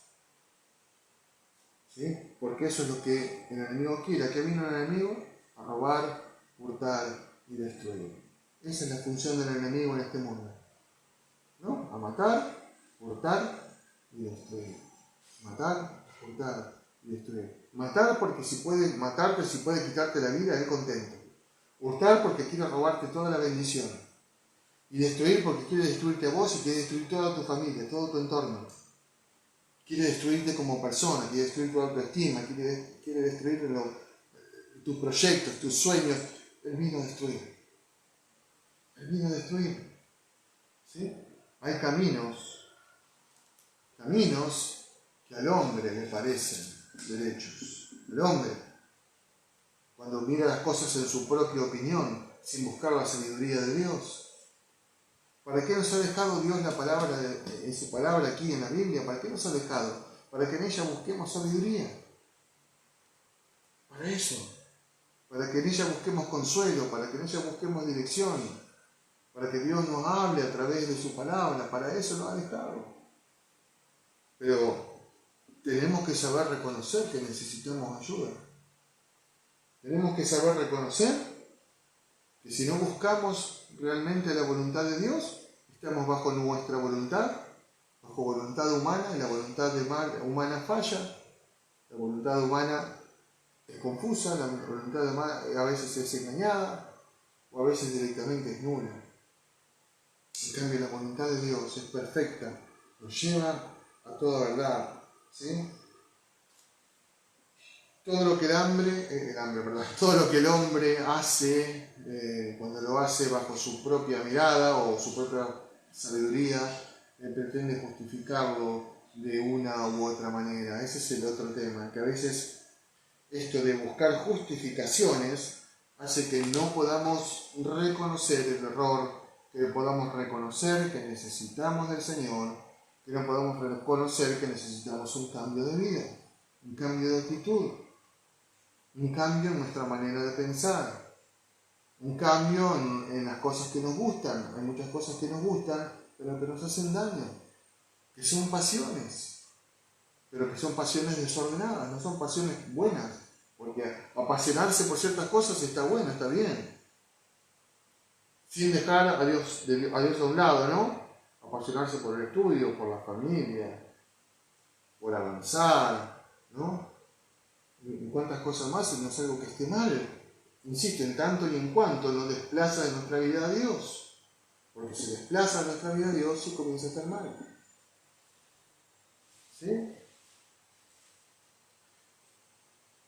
[SPEAKER 1] ¿Sí? Porque eso es lo que el enemigo quiere. ¿A qué vino el enemigo? A robar, hurtar y destruir. Esa es la función del enemigo en este mundo, ¿no? A matar, hurtar y destruir. Matar, hurtar y destruir. Matar porque si puede matarte, si puede quitarte la vida, él contento. Hurtar porque quiere robarte toda la bendición. Y destruir porque quiere destruirte a vos y quiere destruir toda tu familia, todo tu entorno. Quiere destruirte como persona, quiere destruir tu autoestima, quiere destruir tus proyectos, tus sueños. Él vino a destruir. Él vino a destruir. ¿Sí? Hay caminos que al hombre le parecen derechos. El hombre, cuando mira las cosas en su propia opinión, sin buscar la sabiduría de Dios. ¿Para qué nos ha dejado Dios la palabra en su palabra aquí en la Biblia? ¿Para qué nos ha dejado? Para que en ella busquemos sabiduría. Para eso. Para que en ella busquemos consuelo, para que en ella busquemos dirección, para que Dios nos hable a través de su palabra. Para eso nos ha dejado. Pero tenemos que saber reconocer que necesitamos ayuda. Tenemos que saber reconocer que si no buscamos realmente la voluntad de Dios, estamos bajo nuestra voluntad, bajo voluntad humana, y la voluntad humana falla, la voluntad humana es confusa, la voluntad humana a veces es engañada, o a veces directamente es nula. En cambio, la voluntad de Dios es perfecta, nos lleva a toda verdad, ¿sí? Todo lo que todo lo que el hombre hace, cuando lo hace bajo su propia mirada o su propia sabiduría, pretende justificarlo de una u otra manera. Ese es el otro tema, que a veces esto de buscar justificaciones hace que no podamos reconocer el error, que podamos reconocer que necesitamos del Señor, que no podamos reconocer que necesitamos un cambio de vida, un cambio de actitud, un cambio en nuestra manera de pensar, un cambio en las cosas que nos gustan. Hay muchas cosas que nos gustan, pero que nos hacen daño, que son pasiones, pero que son pasiones desordenadas, no son pasiones buenas, porque apasionarse por ciertas cosas está bueno, está bien, sin dejar a Dios a un lado, ¿no? Apasionarse por el estudio, por la familia, por avanzar, ¿no? Y cuántas cosas más, y no es algo que esté mal. Insisto, en tanto y en cuanto no desplaza de nuestra vida a Dios, porque si desplaza de nuestra vida a Dios, sí comienza a estar mal. ¿Sí?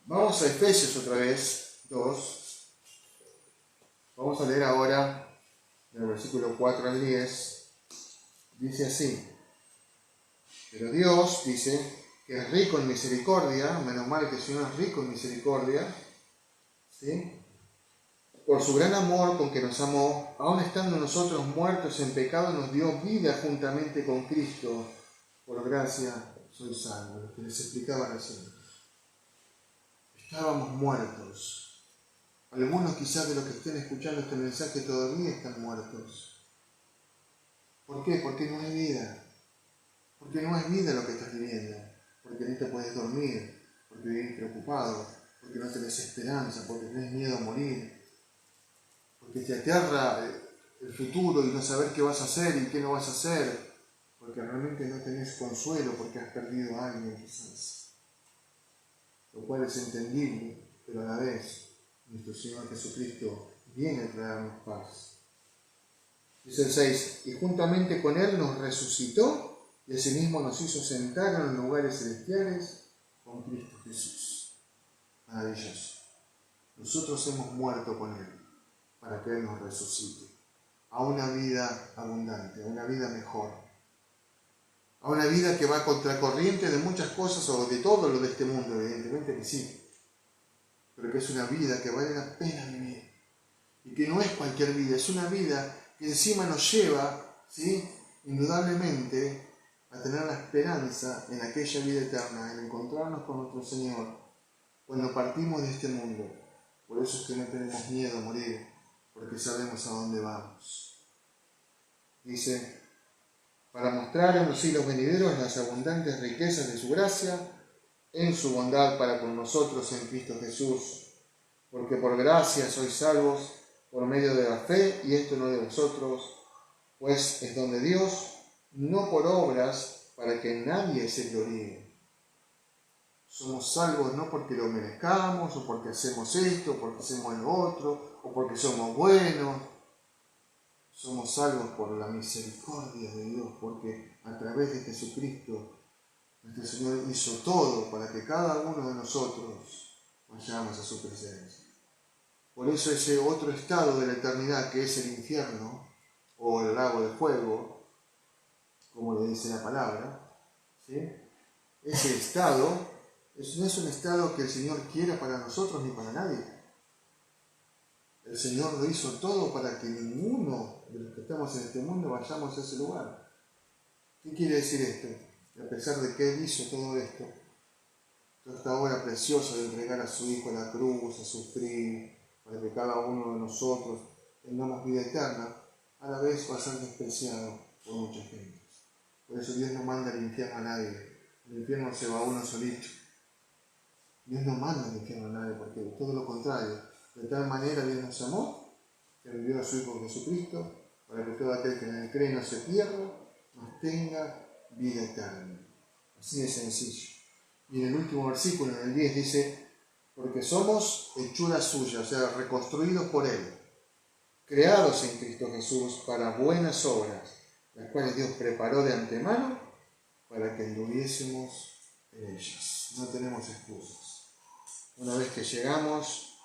[SPEAKER 1] Vamos a Efesios otra vez, 2. Vamos a leer ahora del versículo 4 al 10. Dice así: pero Dios, dice, que es rico en misericordia, menos mal que el Señor es rico en misericordia, ¿sí? Por su gran amor con que nos amó, aun estando nosotros muertos en pecado, nos dio vida juntamente con Cristo. Por gracia soy salvo. Lo que les explicaba recién. Estábamos muertos. Algunos quizás de los que estén escuchando este mensaje todavía están muertos. ¿Por qué? Porque no hay vida. Porque no es vida lo que estás viviendo. Porque no te puedes dormir. Porque vivís preocupado. Porque no tenés esperanza. Porque tenés miedo a morir. Porque te aterra el futuro y no saber qué vas a hacer y qué no vas a hacer. Porque realmente no tenés consuelo porque has perdido a alguien quizás. Lo cual es entendible, pero a la vez nuestro Señor Jesucristo viene a traernos paz. Dice el 6, y juntamente con Él nos resucitó y asimismo nos hizo sentar en los lugares celestiales con Cristo Jesús. Maravilloso. Nosotros hemos muerto con Él para que Él nos resucite a una vida abundante, a una vida mejor, a una vida que va a contracorriente de muchas cosas o de todo lo de este mundo, evidentemente que sí, pero que es una vida que vale la pena vivir y que no es cualquier vida, es una vida que encima nos lleva, ¿sí?, indudablemente a tener la esperanza en aquella vida eterna, en encontrarnos con nuestro Señor cuando partimos de este mundo. Por eso es que no tenemos miedo a morir, porque sabemos a dónde vamos. Dice, para mostrar en los siglos venideros las abundantes riquezas de su gracia, en su bondad para con nosotros en Cristo Jesús, porque por gracia sois salvos por medio de la fe, y esto no de vosotros, pues es don de Dios, no por obras, para que nadie se gloríe. Somos salvos no porque lo merezcamos, o porque hacemos esto, o porque hacemos lo otro, o porque somos buenos. Somos salvos por la misericordia de Dios, porque a través de Jesucristo, nuestro Señor hizo todo para que cada uno de nosotros vayamos a su presencia. Por eso ese otro estado de la eternidad, que es el infierno, o el lago de fuego, como le dice la palabra, ¿sí?, ese estado no es un estado que el Señor quiera para nosotros ni para nadie. El Señor lo hizo todo para que ninguno de los que estamos en este mundo vayamos a ese lugar. ¿Qué quiere decir esto? Que a pesar de que Él hizo todo esto, toda esta obra preciosa de entregar a su Hijo a la cruz, a sufrir, para que cada uno de nosotros tengamos vida eterna, a la vez va a ser despreciado por mucha gente. Por eso Dios no manda al infierno a nadie. El infierno se va a uno solito. Dios no manda al infierno a nadie, porque todo lo contrario. De tal manera Dios nos amó, que envió a su Hijo Jesucristo, para que todo aquel que en él cree no se pierda, mas tenga vida eterna. Así de sencillo. Y en el último versículo, en el 10, dice, porque somos hechura suya, o sea, reconstruidos por Él, creados en Cristo Jesús para buenas obras, las cuales Dios preparó de antemano para que anduviésemos en ellas. No tenemos excusas. Una vez que llegamos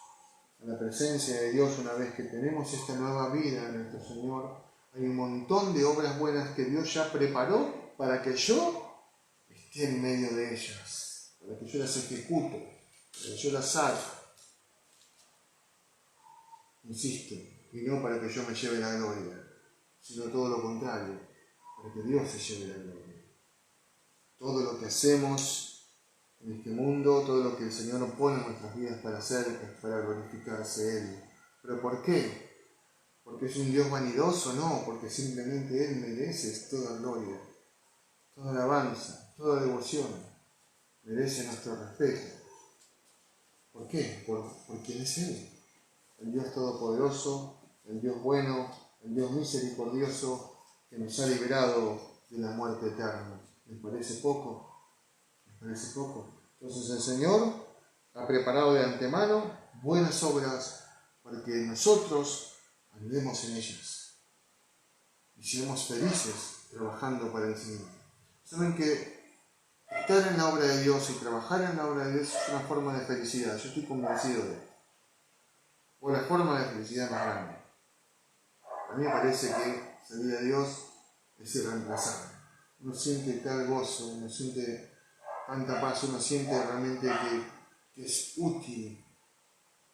[SPEAKER 1] a la presencia de Dios, una vez que tenemos esta nueva vida en nuestro Señor, hay un montón de obras buenas que Dios ya preparó para que yo esté en medio de ellas, para que yo las ejecute, para que yo las haga. Insisto, y no para que yo me lleve la gloria, sino todo lo contrario, para que Dios se lleve la gloria. Todo lo que hacemos en este mundo, todo lo que el Señor pone en nuestras vidas para hacer, es para glorificarse Él. ¿Pero por qué? ¿Porque es un Dios vanidoso? No, porque simplemente Él merece toda gloria, toda alabanza, toda devoción. Merece nuestro respeto. ¿Por qué? Por quién es Él. El Dios todopoderoso, el Dios bueno, el Dios misericordioso que nos ha liberado de la muerte eterna. ¿Les parece poco? ¿Les parece poco? Entonces el Señor ha preparado de antemano buenas obras para que nosotros andemos en ellas y seamos felices trabajando para el Señor. Saben que estar en la obra de Dios y trabajar en la obra de Dios es una forma de felicidad. Yo estoy convencido de esto. O la forma de felicidad más grande. A mí me parece que servir a Dios es irreemplazable. Uno siente tal gozo, uno siente tanta paz, uno siente realmente que es útil,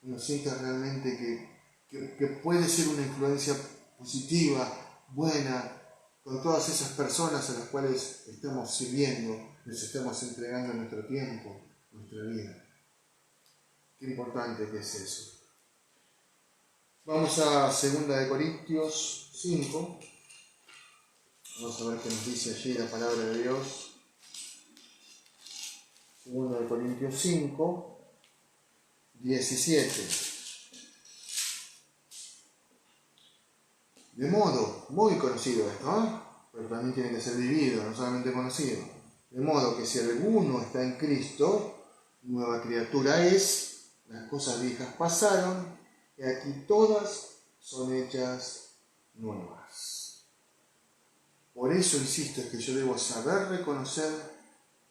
[SPEAKER 1] uno siente realmente que puede ser una influencia positiva, buena, con todas esas personas a las cuales estamos sirviendo, les estamos entregando nuestro tiempo, nuestra vida. Qué importante que es eso. Vamos a 2 Corintios 5. Vamos a ver qué nos dice allí la palabra de Dios. 2 Corintios 5, 17. De modo, muy conocido esto, ¿no? Pero también tiene que ser vivido, no solamente conocido. De modo que si alguno está en Cristo, nueva criatura es, las cosas viejas pasaron, y aquí todas son hechas nuevas. Por eso insisto, es que yo debo saber reconocer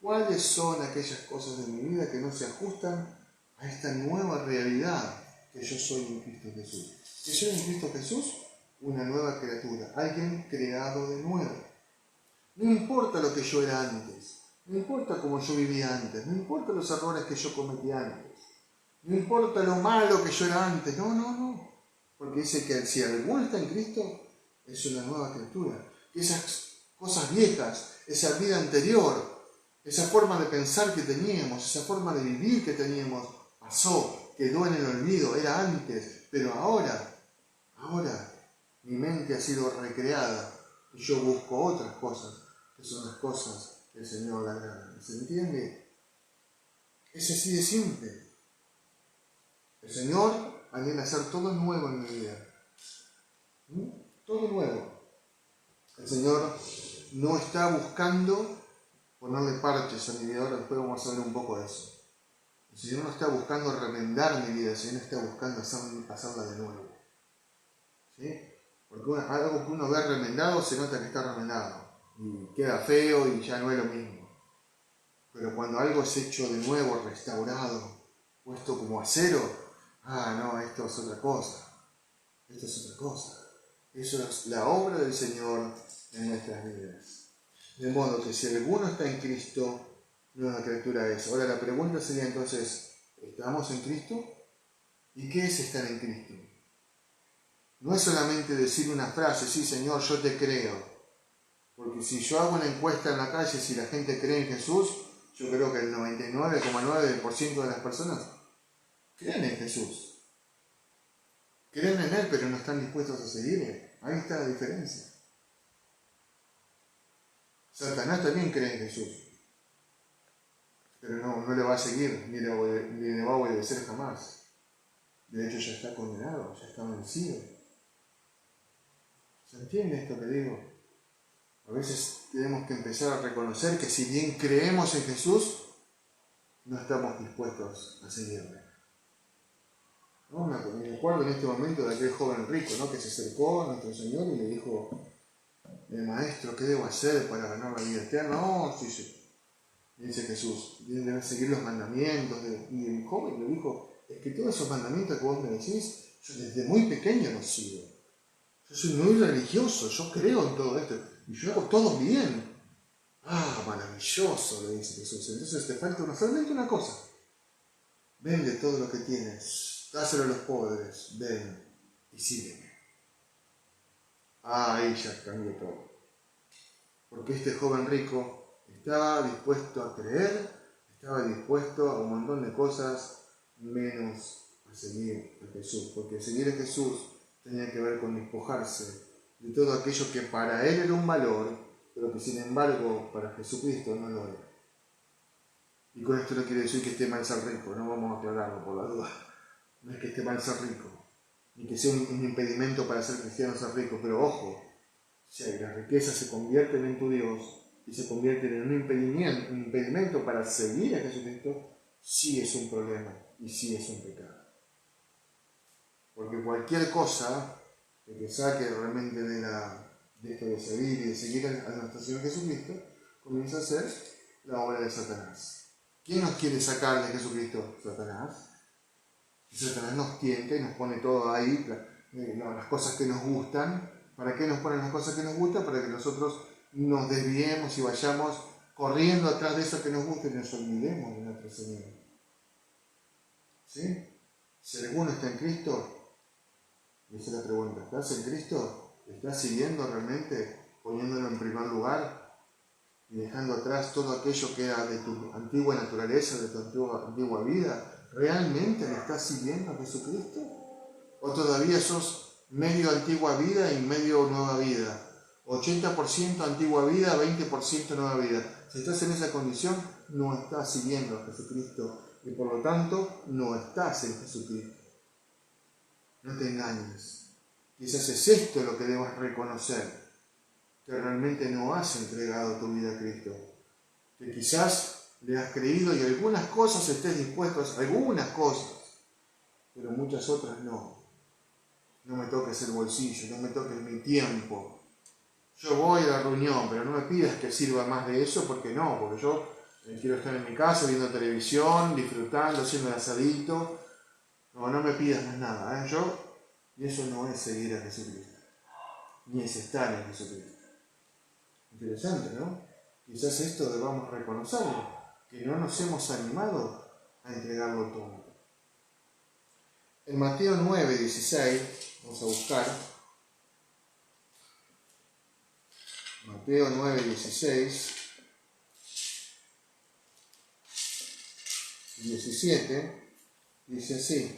[SPEAKER 1] cuáles son aquellas cosas de mi vida que no se ajustan a esta nueva realidad que yo soy en Cristo Jesús. Que soy en Cristo Jesús una nueva criatura, alguien creado de nuevo. No importa lo que yo era antes, no importa cómo yo vivía antes, no importa los errores que yo cometí antes, no importa lo malo que yo era antes, no. Porque dice que si alguno está en Cristo, es una nueva criatura. Que esas cosas viejas, esa vida anterior, esa forma de pensar que teníamos, esa forma de vivir que teníamos, pasó, quedó en el olvido, era antes, pero ahora, mi mente ha sido recreada y yo busco otras cosas, que son las cosas que el Señor le agrada. ¿Se entiende? Es así de simple. El Señor anhela hacer todo nuevo en mi vida. Todo nuevo. El Señor no está buscando ponerle parches a mi vida. Ahora después vamos a ver un poco de eso. El Señor no está buscando remendar mi vida. El Señor está buscando hacerla de nuevo. ¿Sí? Porque algo que uno ve remendado se nota que está remendado. Y queda feo y ya no es lo mismo. Pero cuando algo es hecho de nuevo, restaurado, puesto como a cero, no, esto es otra cosa. Esto es otra cosa. Eso es la obra del Señor en nuestras vidas. De modo que si alguno está en Cristo, nueva criatura es. Ahora la pregunta sería entonces, ¿estamos en Cristo? ¿Y qué es estar en Cristo? No es solamente decir una frase, sí Señor, yo te creo. Porque si yo hago una encuesta en la calle, si la gente cree en Jesús, yo creo que el 99,9% de las personas creen en Jesús. Creen en Él, pero no están dispuestos a seguirle. Ahí está la diferencia. Satanás también cree en Jesús, pero no le va a seguir, ni le va a obedecer jamás. De hecho, ya está condenado, ya está vencido. ¿Se entiende esto que digo? A veces tenemos que empezar a reconocer que si bien creemos en Jesús, no estamos dispuestos a seguirle. ¿no? Me acuerdo en este momento de aquel joven rico, ¿no? Que se acercó a nuestro Señor y le dijo, Maestro, ¿qué debo hacer para ganar la vida eterna? No, sí. Dice Jesús, debes seguir los mandamientos. Y el joven le dijo, es que todos esos mandamientos que vos me decís, yo desde muy pequeño los sigo. Yo soy muy religioso, yo creo en todo esto, y yo hago todo bien. Ah, maravilloso, le dice Jesús. Entonces te falta solamente una cosa. Vende todo lo que tienes, dáselo a los pobres, ven y sígueme. Ah, ahí ya cambió todo. Porque este joven rico estaba dispuesto a creer, estaba dispuesto a un montón de cosas, menos a seguir a Jesús. Porque seguir a Jesús tenía que ver con despojarse de todo aquello que para él era un valor, pero que sin embargo para Jesucristo no lo era. Y con esto no quiere decir que esté mal ser rico, no vamos a aclararlo por la duda. No es que esté mal ser rico, ni que sea un impedimento para ser cristiano ser rico, pero ojo, si las riquezas se convierten en tu Dios y se convierten en un impedimento para seguir a Jesucristo, sí es un problema y sí es un pecado. Porque cualquier cosa que te saque realmente de esto de seguir y de seguir a nuestro Señor Jesucristo, comienza a ser la obra de Satanás. ¿Quién nos quiere sacar de Jesucristo? Satanás. Y Satanás nos tienta y nos pone todo ahí, las cosas que nos gustan. ¿Para qué nos ponen las cosas que nos gustan? Para que nosotros nos desviemos y vayamos corriendo atrás de eso que nos gusta y nos olvidemos de nuestro Señor. ¿Sí? Si alguno está en Cristo, esa es la pregunta, ¿estás en Cristo? ¿Estás siguiendo realmente, poniéndolo en primer lugar y dejando atrás todo aquello que era de tu antigua naturaleza, de tu antigua vida? ¿Realmente le estás siguiendo a Jesucristo? ¿O todavía sos medio antigua vida y medio nueva vida? 80% antigua vida, 20% nueva vida. Si estás en esa condición, no estás siguiendo a Jesucristo y por lo tanto no estás en Jesucristo. No te engañes. Quizás es esto lo que debas reconocer, que realmente no has entregado tu vida a Cristo. Que quizás le has creído y algunas cosas estés dispuesto a hacer, algunas cosas, pero muchas otras no. No me toques el bolsillo, no me toques mi tiempo. Yo voy a la reunión, pero no me pidas que sirva más de eso, porque yo quiero estar en mi casa viendo televisión, disfrutando, haciendo el asadito. No me pidas más nada, y eso no es seguir a Jesucristo, ni es estar en Jesucristo. Interesante, ¿no? Quizás esto debamos reconocerlo, que no nos hemos animado a entregarlo todo. En Mateo 9:16, vamos a buscar, Mateo 9:16, 17, dice así,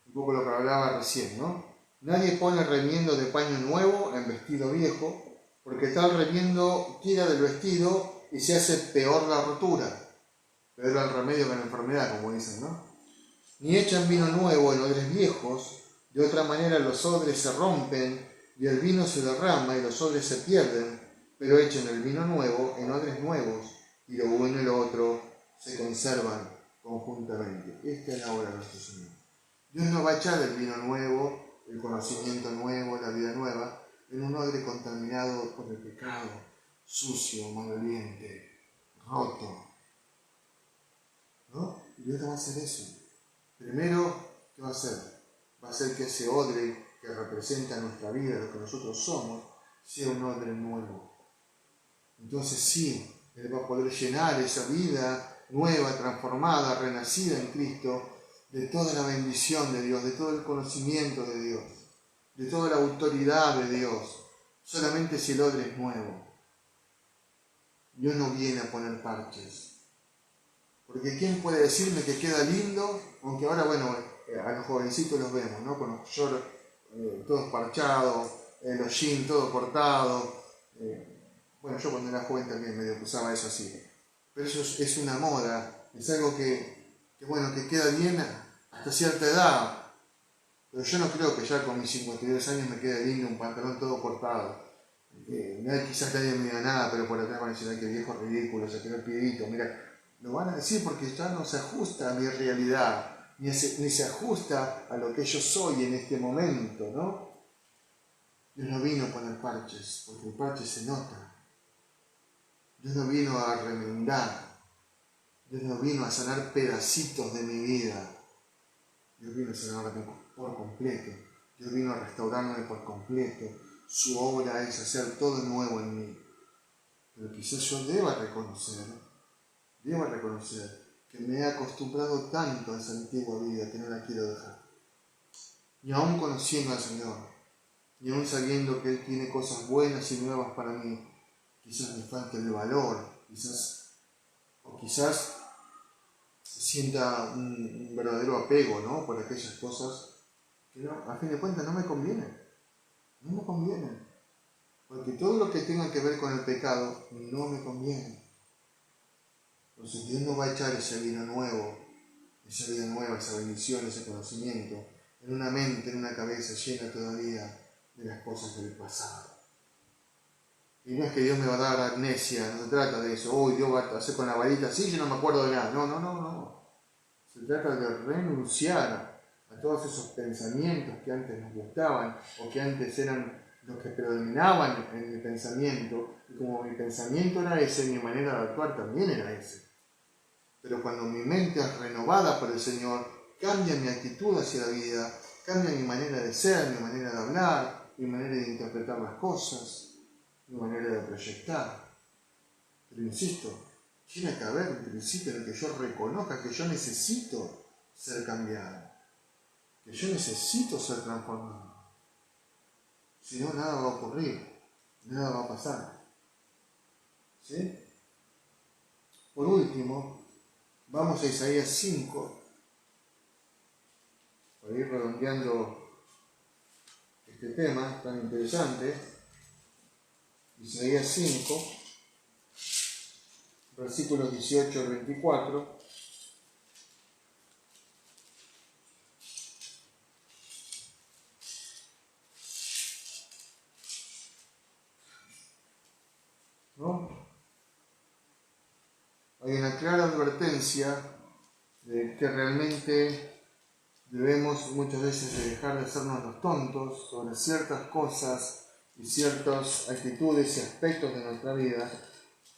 [SPEAKER 1] un poco lo que hablaba recién, ¿no? Nadie pone remiendo de paño nuevo en vestido viejo, porque tal remiendo tira del vestido y se hace peor la rotura. Peor el remedio que la enfermedad, como dicen, ¿no? Ni echan vino nuevo en odres viejos, de otra manera los odres se rompen y el vino se derrama y los odres se pierden, pero echan el vino nuevo en odres nuevos y lo uno y lo otro se conservan conjuntamente. Esta es la obra de nuestro Señor. Dios no va a echar el vino nuevo, el conocimiento nuevo, la vida nueva, en un odre contaminado por el pecado, sucio, maloliente, roto. ¿No? Y Dios no va a hacer eso. Primero, ¿qué va a hacer? Va a hacer que ese odre que representa nuestra vida, lo que nosotros somos, sea un odre nuevo. Entonces sí, Él va a poder llenar esa vida nueva, transformada, renacida en Cristo, de toda la bendición de Dios, de todo el conocimiento de Dios, de toda la autoridad de Dios, solamente si el odre es nuevo. Dios no viene a poner parches. Porque ¿quién puede decirme que queda lindo? Aunque ahora, a los jovencitos los vemos, ¿no? Con los shorts todos parchados, los jeans todos cortados. Yo cuando era joven también medio que usaba eso así. Pero eso es una moda, es algo que queda bien hasta cierta edad. Pero yo no creo que ya con mis 52 años me quede lindo un pantalón todo cortado. Quizás nadie me diga nada, pero por atrás van a decir, que viejo ridículo, se quedó el piedito, mira. Lo van a decir porque ya no se ajusta a mi realidad. ni se ajusta a lo que yo soy en este momento, ¿no? Dios no vino a poner parches, porque el parche se nota. Dios no vino a remendar. Dios no vino a sanar pedacitos de mi vida. Dios vino a sanarme por completo. Dios vino a restaurarme por completo. Su obra es hacer todo nuevo en mí. Pero quizás yo deba reconocer que me he acostumbrado tanto a esa antigua vida que no la quiero dejar. Y aún conociendo al Señor, y aún sabiendo que Él tiene cosas buenas y nuevas para mí, quizás me falte el valor, quizás sienta un verdadero apego, ¿no?, por aquellas cosas que a fin de cuentas no me convienen. Porque todo lo que tenga que ver con el pecado no me conviene. Entonces Dios no va a echar ese vino nuevo, esa bendición, ese conocimiento, en una mente, en una cabeza llena todavía de las cosas del pasado. Y no es que Dios me va a dar amnesia, no se trata de eso. Dios va a hacer con la varita así, yo no me acuerdo de nada. No. Se trata de renunciar a todos esos pensamientos que antes nos gustaban o que antes eran los que predominaban en mi pensamiento. Y como mi pensamiento era ese, mi manera de actuar también era ese. Pero cuando mi mente es renovada por el Señor, cambia mi actitud hacia la vida, cambia mi manera de ser, mi manera de hablar, mi manera de interpretar las cosas, mi manera de proyectar. Pero insisto, tiene que haber un principio en el que yo reconozca que yo necesito ser cambiado, que yo necesito ser transformado. Si no, nada va a ocurrir, nada va a pasar. ¿Sí? Por último, vamos a Isaías 5, para ir redondeando este tema tan interesante. Isaías 5, versículos 18 al 24. ¿No? Hay una clara advertencia de que realmente debemos muchas veces de dejar de hacernos los tontos sobre ciertas cosas y ciertas actitudes y aspectos de nuestra vida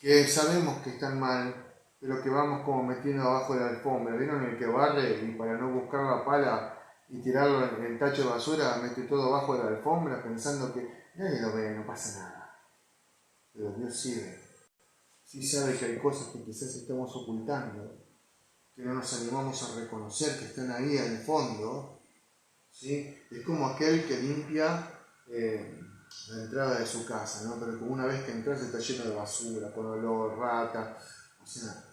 [SPEAKER 1] que sabemos que están mal, pero que vamos como metiendo abajo de la alfombra. ¿Vieron el que barre y para no buscar la pala y tirarlo en el tacho de basura mete todo abajo de la alfombra pensando que nadie lo ve, no pasa nada? Pero Dios sí sabe que hay cosas que quizás estamos ocultando, que no nos animamos a reconocer que están ahí en el fondo. ¿Sí? Es como aquel que limpia la entrada de su casa, ¿no? Pero como una vez que entras está lleno de basura, con olor, rata, o sea,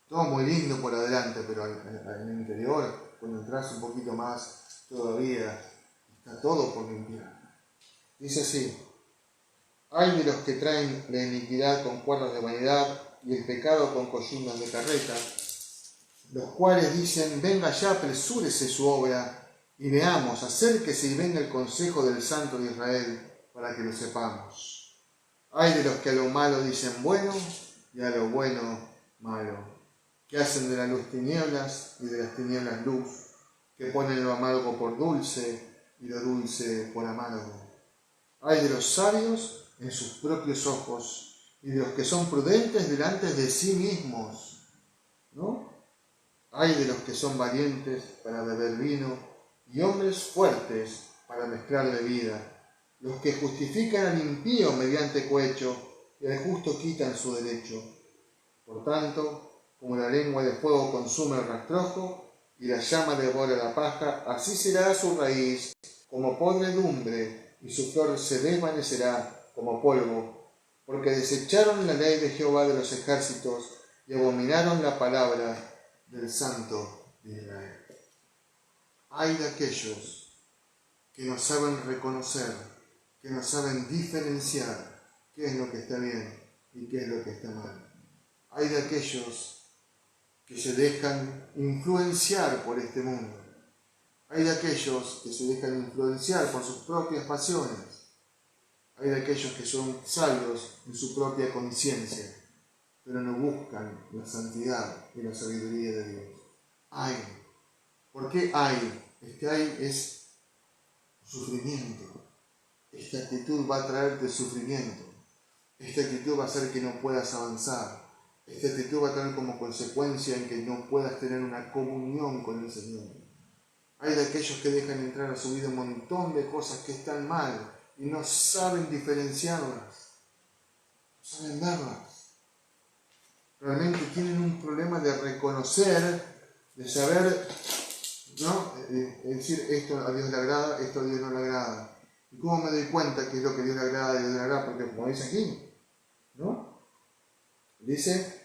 [SPEAKER 1] todo muy lindo por adelante, pero en el interior, cuando entras un poquito más, todavía está todo por limpiar. Dice así: hay de los que traen la iniquidad con cuerdas de vanidad y el pecado con coyundas de carreta, los cuales dicen: venga ya, apresúrese su obra, y veamos, acérquese y venga el consejo del Santo de Israel, para que lo sepamos. Hay de los que a lo malo dicen bueno, y a lo bueno malo, que hacen de la luz tinieblas y de las tinieblas luz, que ponen lo amargo por dulce y lo dulce por amargo. Hay de los sabios en sus propios ojos, y de los que son prudentes delante de sí mismos, ¿no? Hay de los que son valientes para beber vino y hombres fuertes para mezclar bebida, los que justifican al impío mediante cohecho y al justo quitan su derecho. Por tanto, como la lengua de fuego consume el rastrojo y la llama devora la paja, así será su raíz como podredumbre y su flor se desvanecerá como polvo, porque desecharon la ley de Jehová de los ejércitos y abominaron la palabra del Santo de Israel. Hay de aquellos que no saben reconocer, que no saben diferenciar qué es lo que está bien y qué es lo que está mal. Hay de aquellos que se dejan influenciar por este mundo. Hay de aquellos que se dejan influenciar por sus propias pasiones. Hay de aquellos que son sabios en su propia conciencia, pero no buscan la santidad y la sabiduría de Dios. Hay ¿Por qué hay? Este hay es sufrimiento. Esta actitud va a traerte sufrimiento. Esta actitud va a hacer que no puedas avanzar. Esta actitud va a tener como consecuencia en que no puedas tener una comunión con el Señor. Hay de aquellos que dejan entrar a su vida un montón de cosas que están mal y no saben diferenciarlas, no saben verlas. Realmente tienen un problema de reconocer, de saber, ¿no? Es decir, esto a Dios le agrada, esto a Dios no le agrada. ¿Y cómo me doy cuenta que es lo que a Dios le agrada, a Dios le agrada? Porque como dice aquí, ¿no? Dice,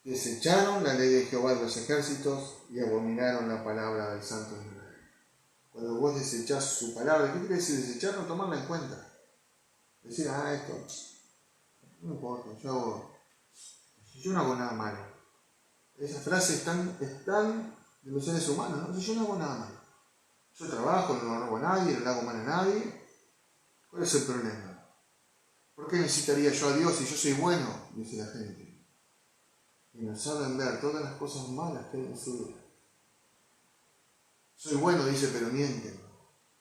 [SPEAKER 1] desecharon la ley de Jehová de los ejércitos y abominaron la palabra del Santo de Israel. Cuando vos desechás su palabra, ¿qué quiere decir desechar? No tomarla en cuenta. Decir, esto, no importa, yo no hago nada malo. Esa frase es tan de los seres humanos, ¿no? Yo no hago nada malo. Yo trabajo, no robo a nadie, no le hago mal a nadie. ¿Cuál es el problema? ¿Por qué necesitaría yo a Dios si yo soy bueno? Dice la gente. Y no saben ver todas las cosas malas que hay en su vida. Soy bueno, dice, pero mienten.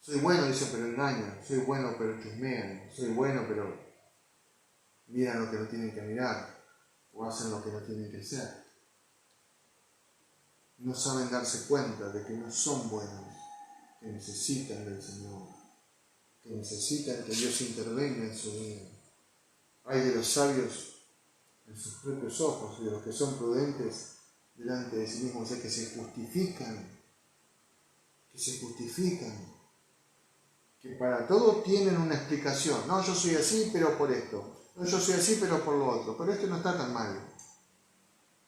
[SPEAKER 1] Soy bueno, dice, pero engañan. Soy bueno, pero chismean. Soy bueno, pero miran lo que no tienen que mirar. O hacen lo que no tienen que hacer. No saben darse cuenta de que no son buenos, que necesitan del Señor, que necesitan que Dios intervenga en su vida. Hay de los sabios en sus propios ojos y de los que son prudentes delante de sí mismos, o sea, que se justifican, que para todo tienen una explicación. No, yo soy así, pero por esto. No, yo soy así, pero por lo otro. Pero esto no está tan mal.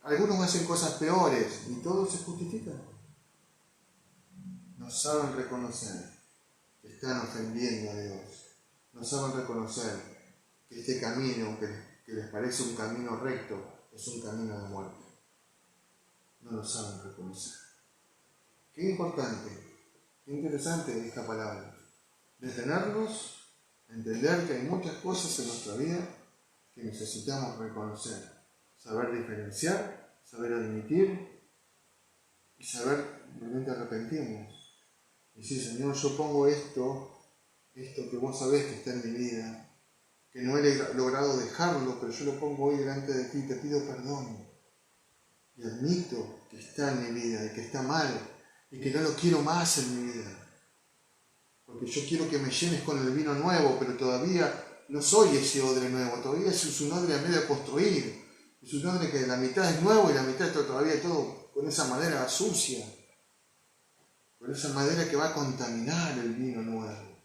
[SPEAKER 1] Algunos hacen cosas peores y todos se justifican. No saben reconocer que están ofendiendo a Dios. No saben reconocer que este camino, que les parece un camino recto, es un camino de muerte. No lo saben reconocer. Qué importante, qué interesante esta palabra. Detenernos, entender que hay muchas cosas en nuestra vida que necesitamos reconocer, saber diferenciar, saber admitir y saber realmente arrepentirnos. Y decir, Señor, yo pongo esto que vos sabés que está en mi vida, que no he logrado dejarlo, pero yo lo pongo hoy delante de ti, te pido perdón. Y admito que está en mi vida y que está mal y que no lo quiero más en mi vida. Porque yo quiero que me llenes con el vino nuevo, pero todavía no soy ese odre nuevo, todavía es un odre a medio de construir. Es un odre que la mitad es nuevo y la mitad está todavía todo con esa madera sucia, con esa madera que va a contaminar el vino nuevo.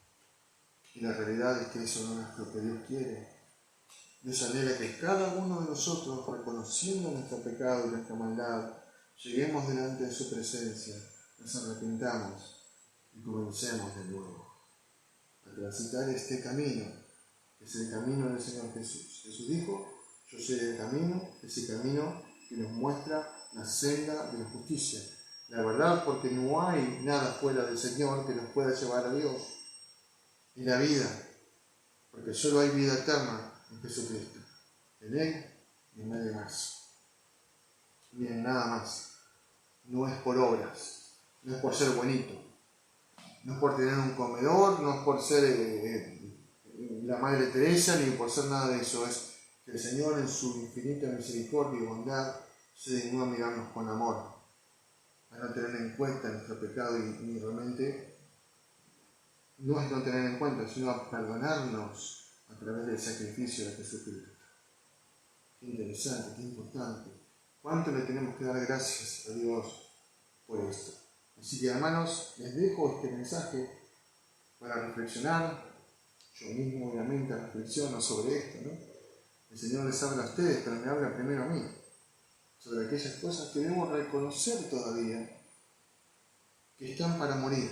[SPEAKER 1] Y la realidad es que eso no es lo que Dios quiere. Dios anhela que cada uno de nosotros, reconociendo nuestro pecado y nuestra maldad, lleguemos delante de su presencia, nos arrepintamos y comencemos de nuevo a transitar este camino, que es el camino del Señor Jesús. Jesús dijo, yo soy el camino, ese camino que nos muestra la senda de la justicia. La verdad, porque no hay nada fuera del Señor que nos pueda llevar a Dios. Y la vida, porque solo hay vida eterna en Jesucristo. En Él y en nadie más. Ni en nada más. No es por obras, no es por ser bonito, no es por tener un comedor, no es por ser la Madre Teresa, ni por ser nada de eso. Es que el Señor en su infinita misericordia y bondad se dignó a mirarnos con amor, a no tener en cuenta nuestro pecado y realmente no es no tener en cuenta, sino a perdonarnos a través del sacrificio de Jesucristo. Qué interesante, qué importante. ¿Cuánto le tenemos que dar gracias a Dios por esto? Así que, hermanos, les dejo este mensaje para reflexionar. Yo mismo, obviamente, reflexiono sobre esto, ¿no? El Señor les habla a ustedes, pero me habla primero a mí. Sobre aquellas cosas que debemos reconocer todavía que están para morir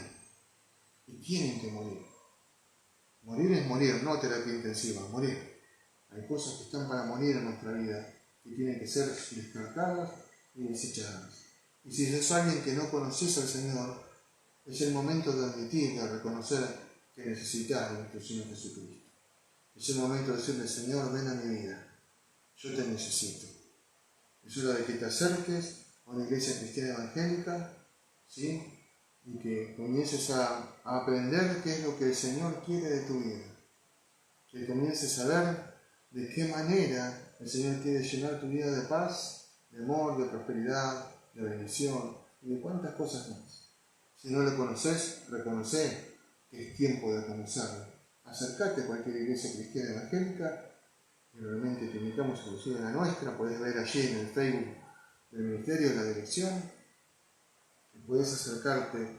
[SPEAKER 1] y tienen que morir. Morir es morir, no terapia intensiva, morir. Hay cosas que están para morir en nuestra vida, que tienen que ser descartadas y desechadas. Y si es alguien que no conoces al Señor, es el momento de admitir, de reconocer que necesitas de nuestro Señor Jesucristo. Es el momento de decirle, Señor, ven a mi vida, yo te necesito. Es hora de que te acerques a una iglesia cristiana evangélica ¿sí? Y que comiences a aprender qué es lo que el Señor quiere de tu vida. Que comiences a ver de qué manera el Señor quiere llenar tu vida de paz, de amor, de prosperidad, de bendición y de cuántas cosas más. Si no lo conoces, reconoce que es tiempo de conocerlo. Acércate a cualquier iglesia cristiana evangélica, y realmente te invitamos inclusive a la nuestra, podés ver allí en el Facebook del Ministerio la dirección, y puedes acercarte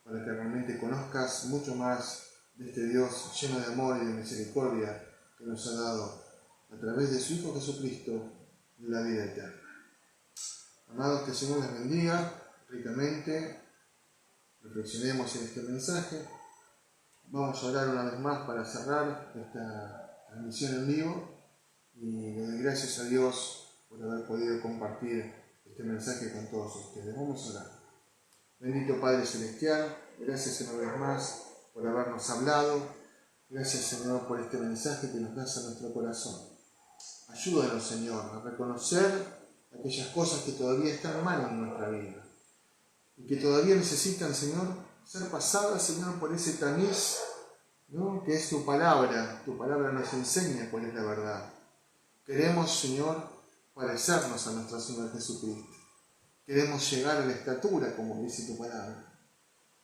[SPEAKER 1] para que realmente conozcas mucho más de este Dios lleno de amor y de misericordia que nos ha dado a través de su Hijo Jesucristo la vida eterna. Amados, que el Señor les bendiga ricamente. Reflexionemos en este mensaje. Vamos a orar una vez más para cerrar esta transmisión en vivo y le doy gracias a Dios por haber podido compartir este mensaje con todos ustedes. Vamos a orar. Bendito Padre Celestial, gracias una vez más por habernos hablado. Gracias, Señor, por este mensaje que nos das a nuestro corazón. Ayúdanos, Señor, a reconocer aquellas cosas que todavía están mal en nuestra vida y que todavía necesitan, Señor, ser pasadas, Señor, por ese tamiz, ¿no?, que es tu palabra. Tu palabra nos enseña cuál es la verdad. Queremos, Señor, parecernos a nuestro Señor Jesucristo. Queremos llegar a la estatura, como dice tu palabra.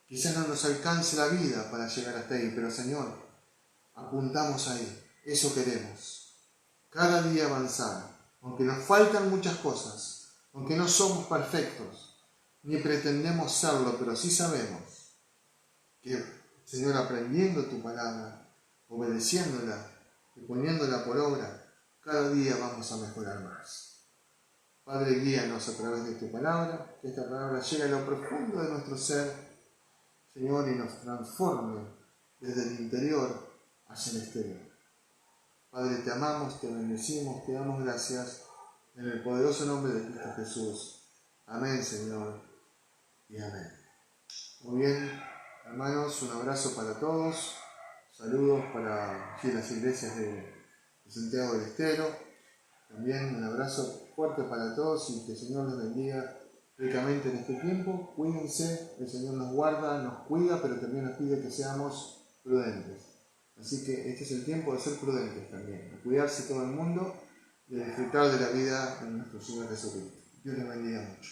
[SPEAKER 1] Quizás no nos alcance la vida para llegar hasta ahí, pero, Señor, apuntamos ahí. Eso queremos. Cada día avanzar, aunque nos faltan muchas cosas, aunque no somos perfectos, ni pretendemos serlo, pero sí sabemos que, Señor, aprendiendo tu palabra, obedeciéndola y poniéndola por obra, cada día vamos a mejorar más. Padre, guíanos a través de tu palabra, que esta palabra llegue a lo profundo de nuestro ser, Señor, y nos transforme desde el interior hacia el exterior. Padre, te amamos, te bendecimos, te damos gracias en el poderoso nombre de Cristo Jesús. Amén, Señor, y amén. Muy bien, hermanos, un abrazo para todos. Saludos para aquí las iglesias de Santiago del Estero. También un abrazo fuerte para todos y que el Señor les bendiga ricamente en este tiempo. Cuídense, el Señor nos guarda, nos cuida, pero también nos pide que seamos prudentes. Así que este es el tiempo de ser prudentes también, de cuidarse todo el mundo y de disfrutar de la vida de nuestro Señor Jesucristo. Dios les bendiga mucho.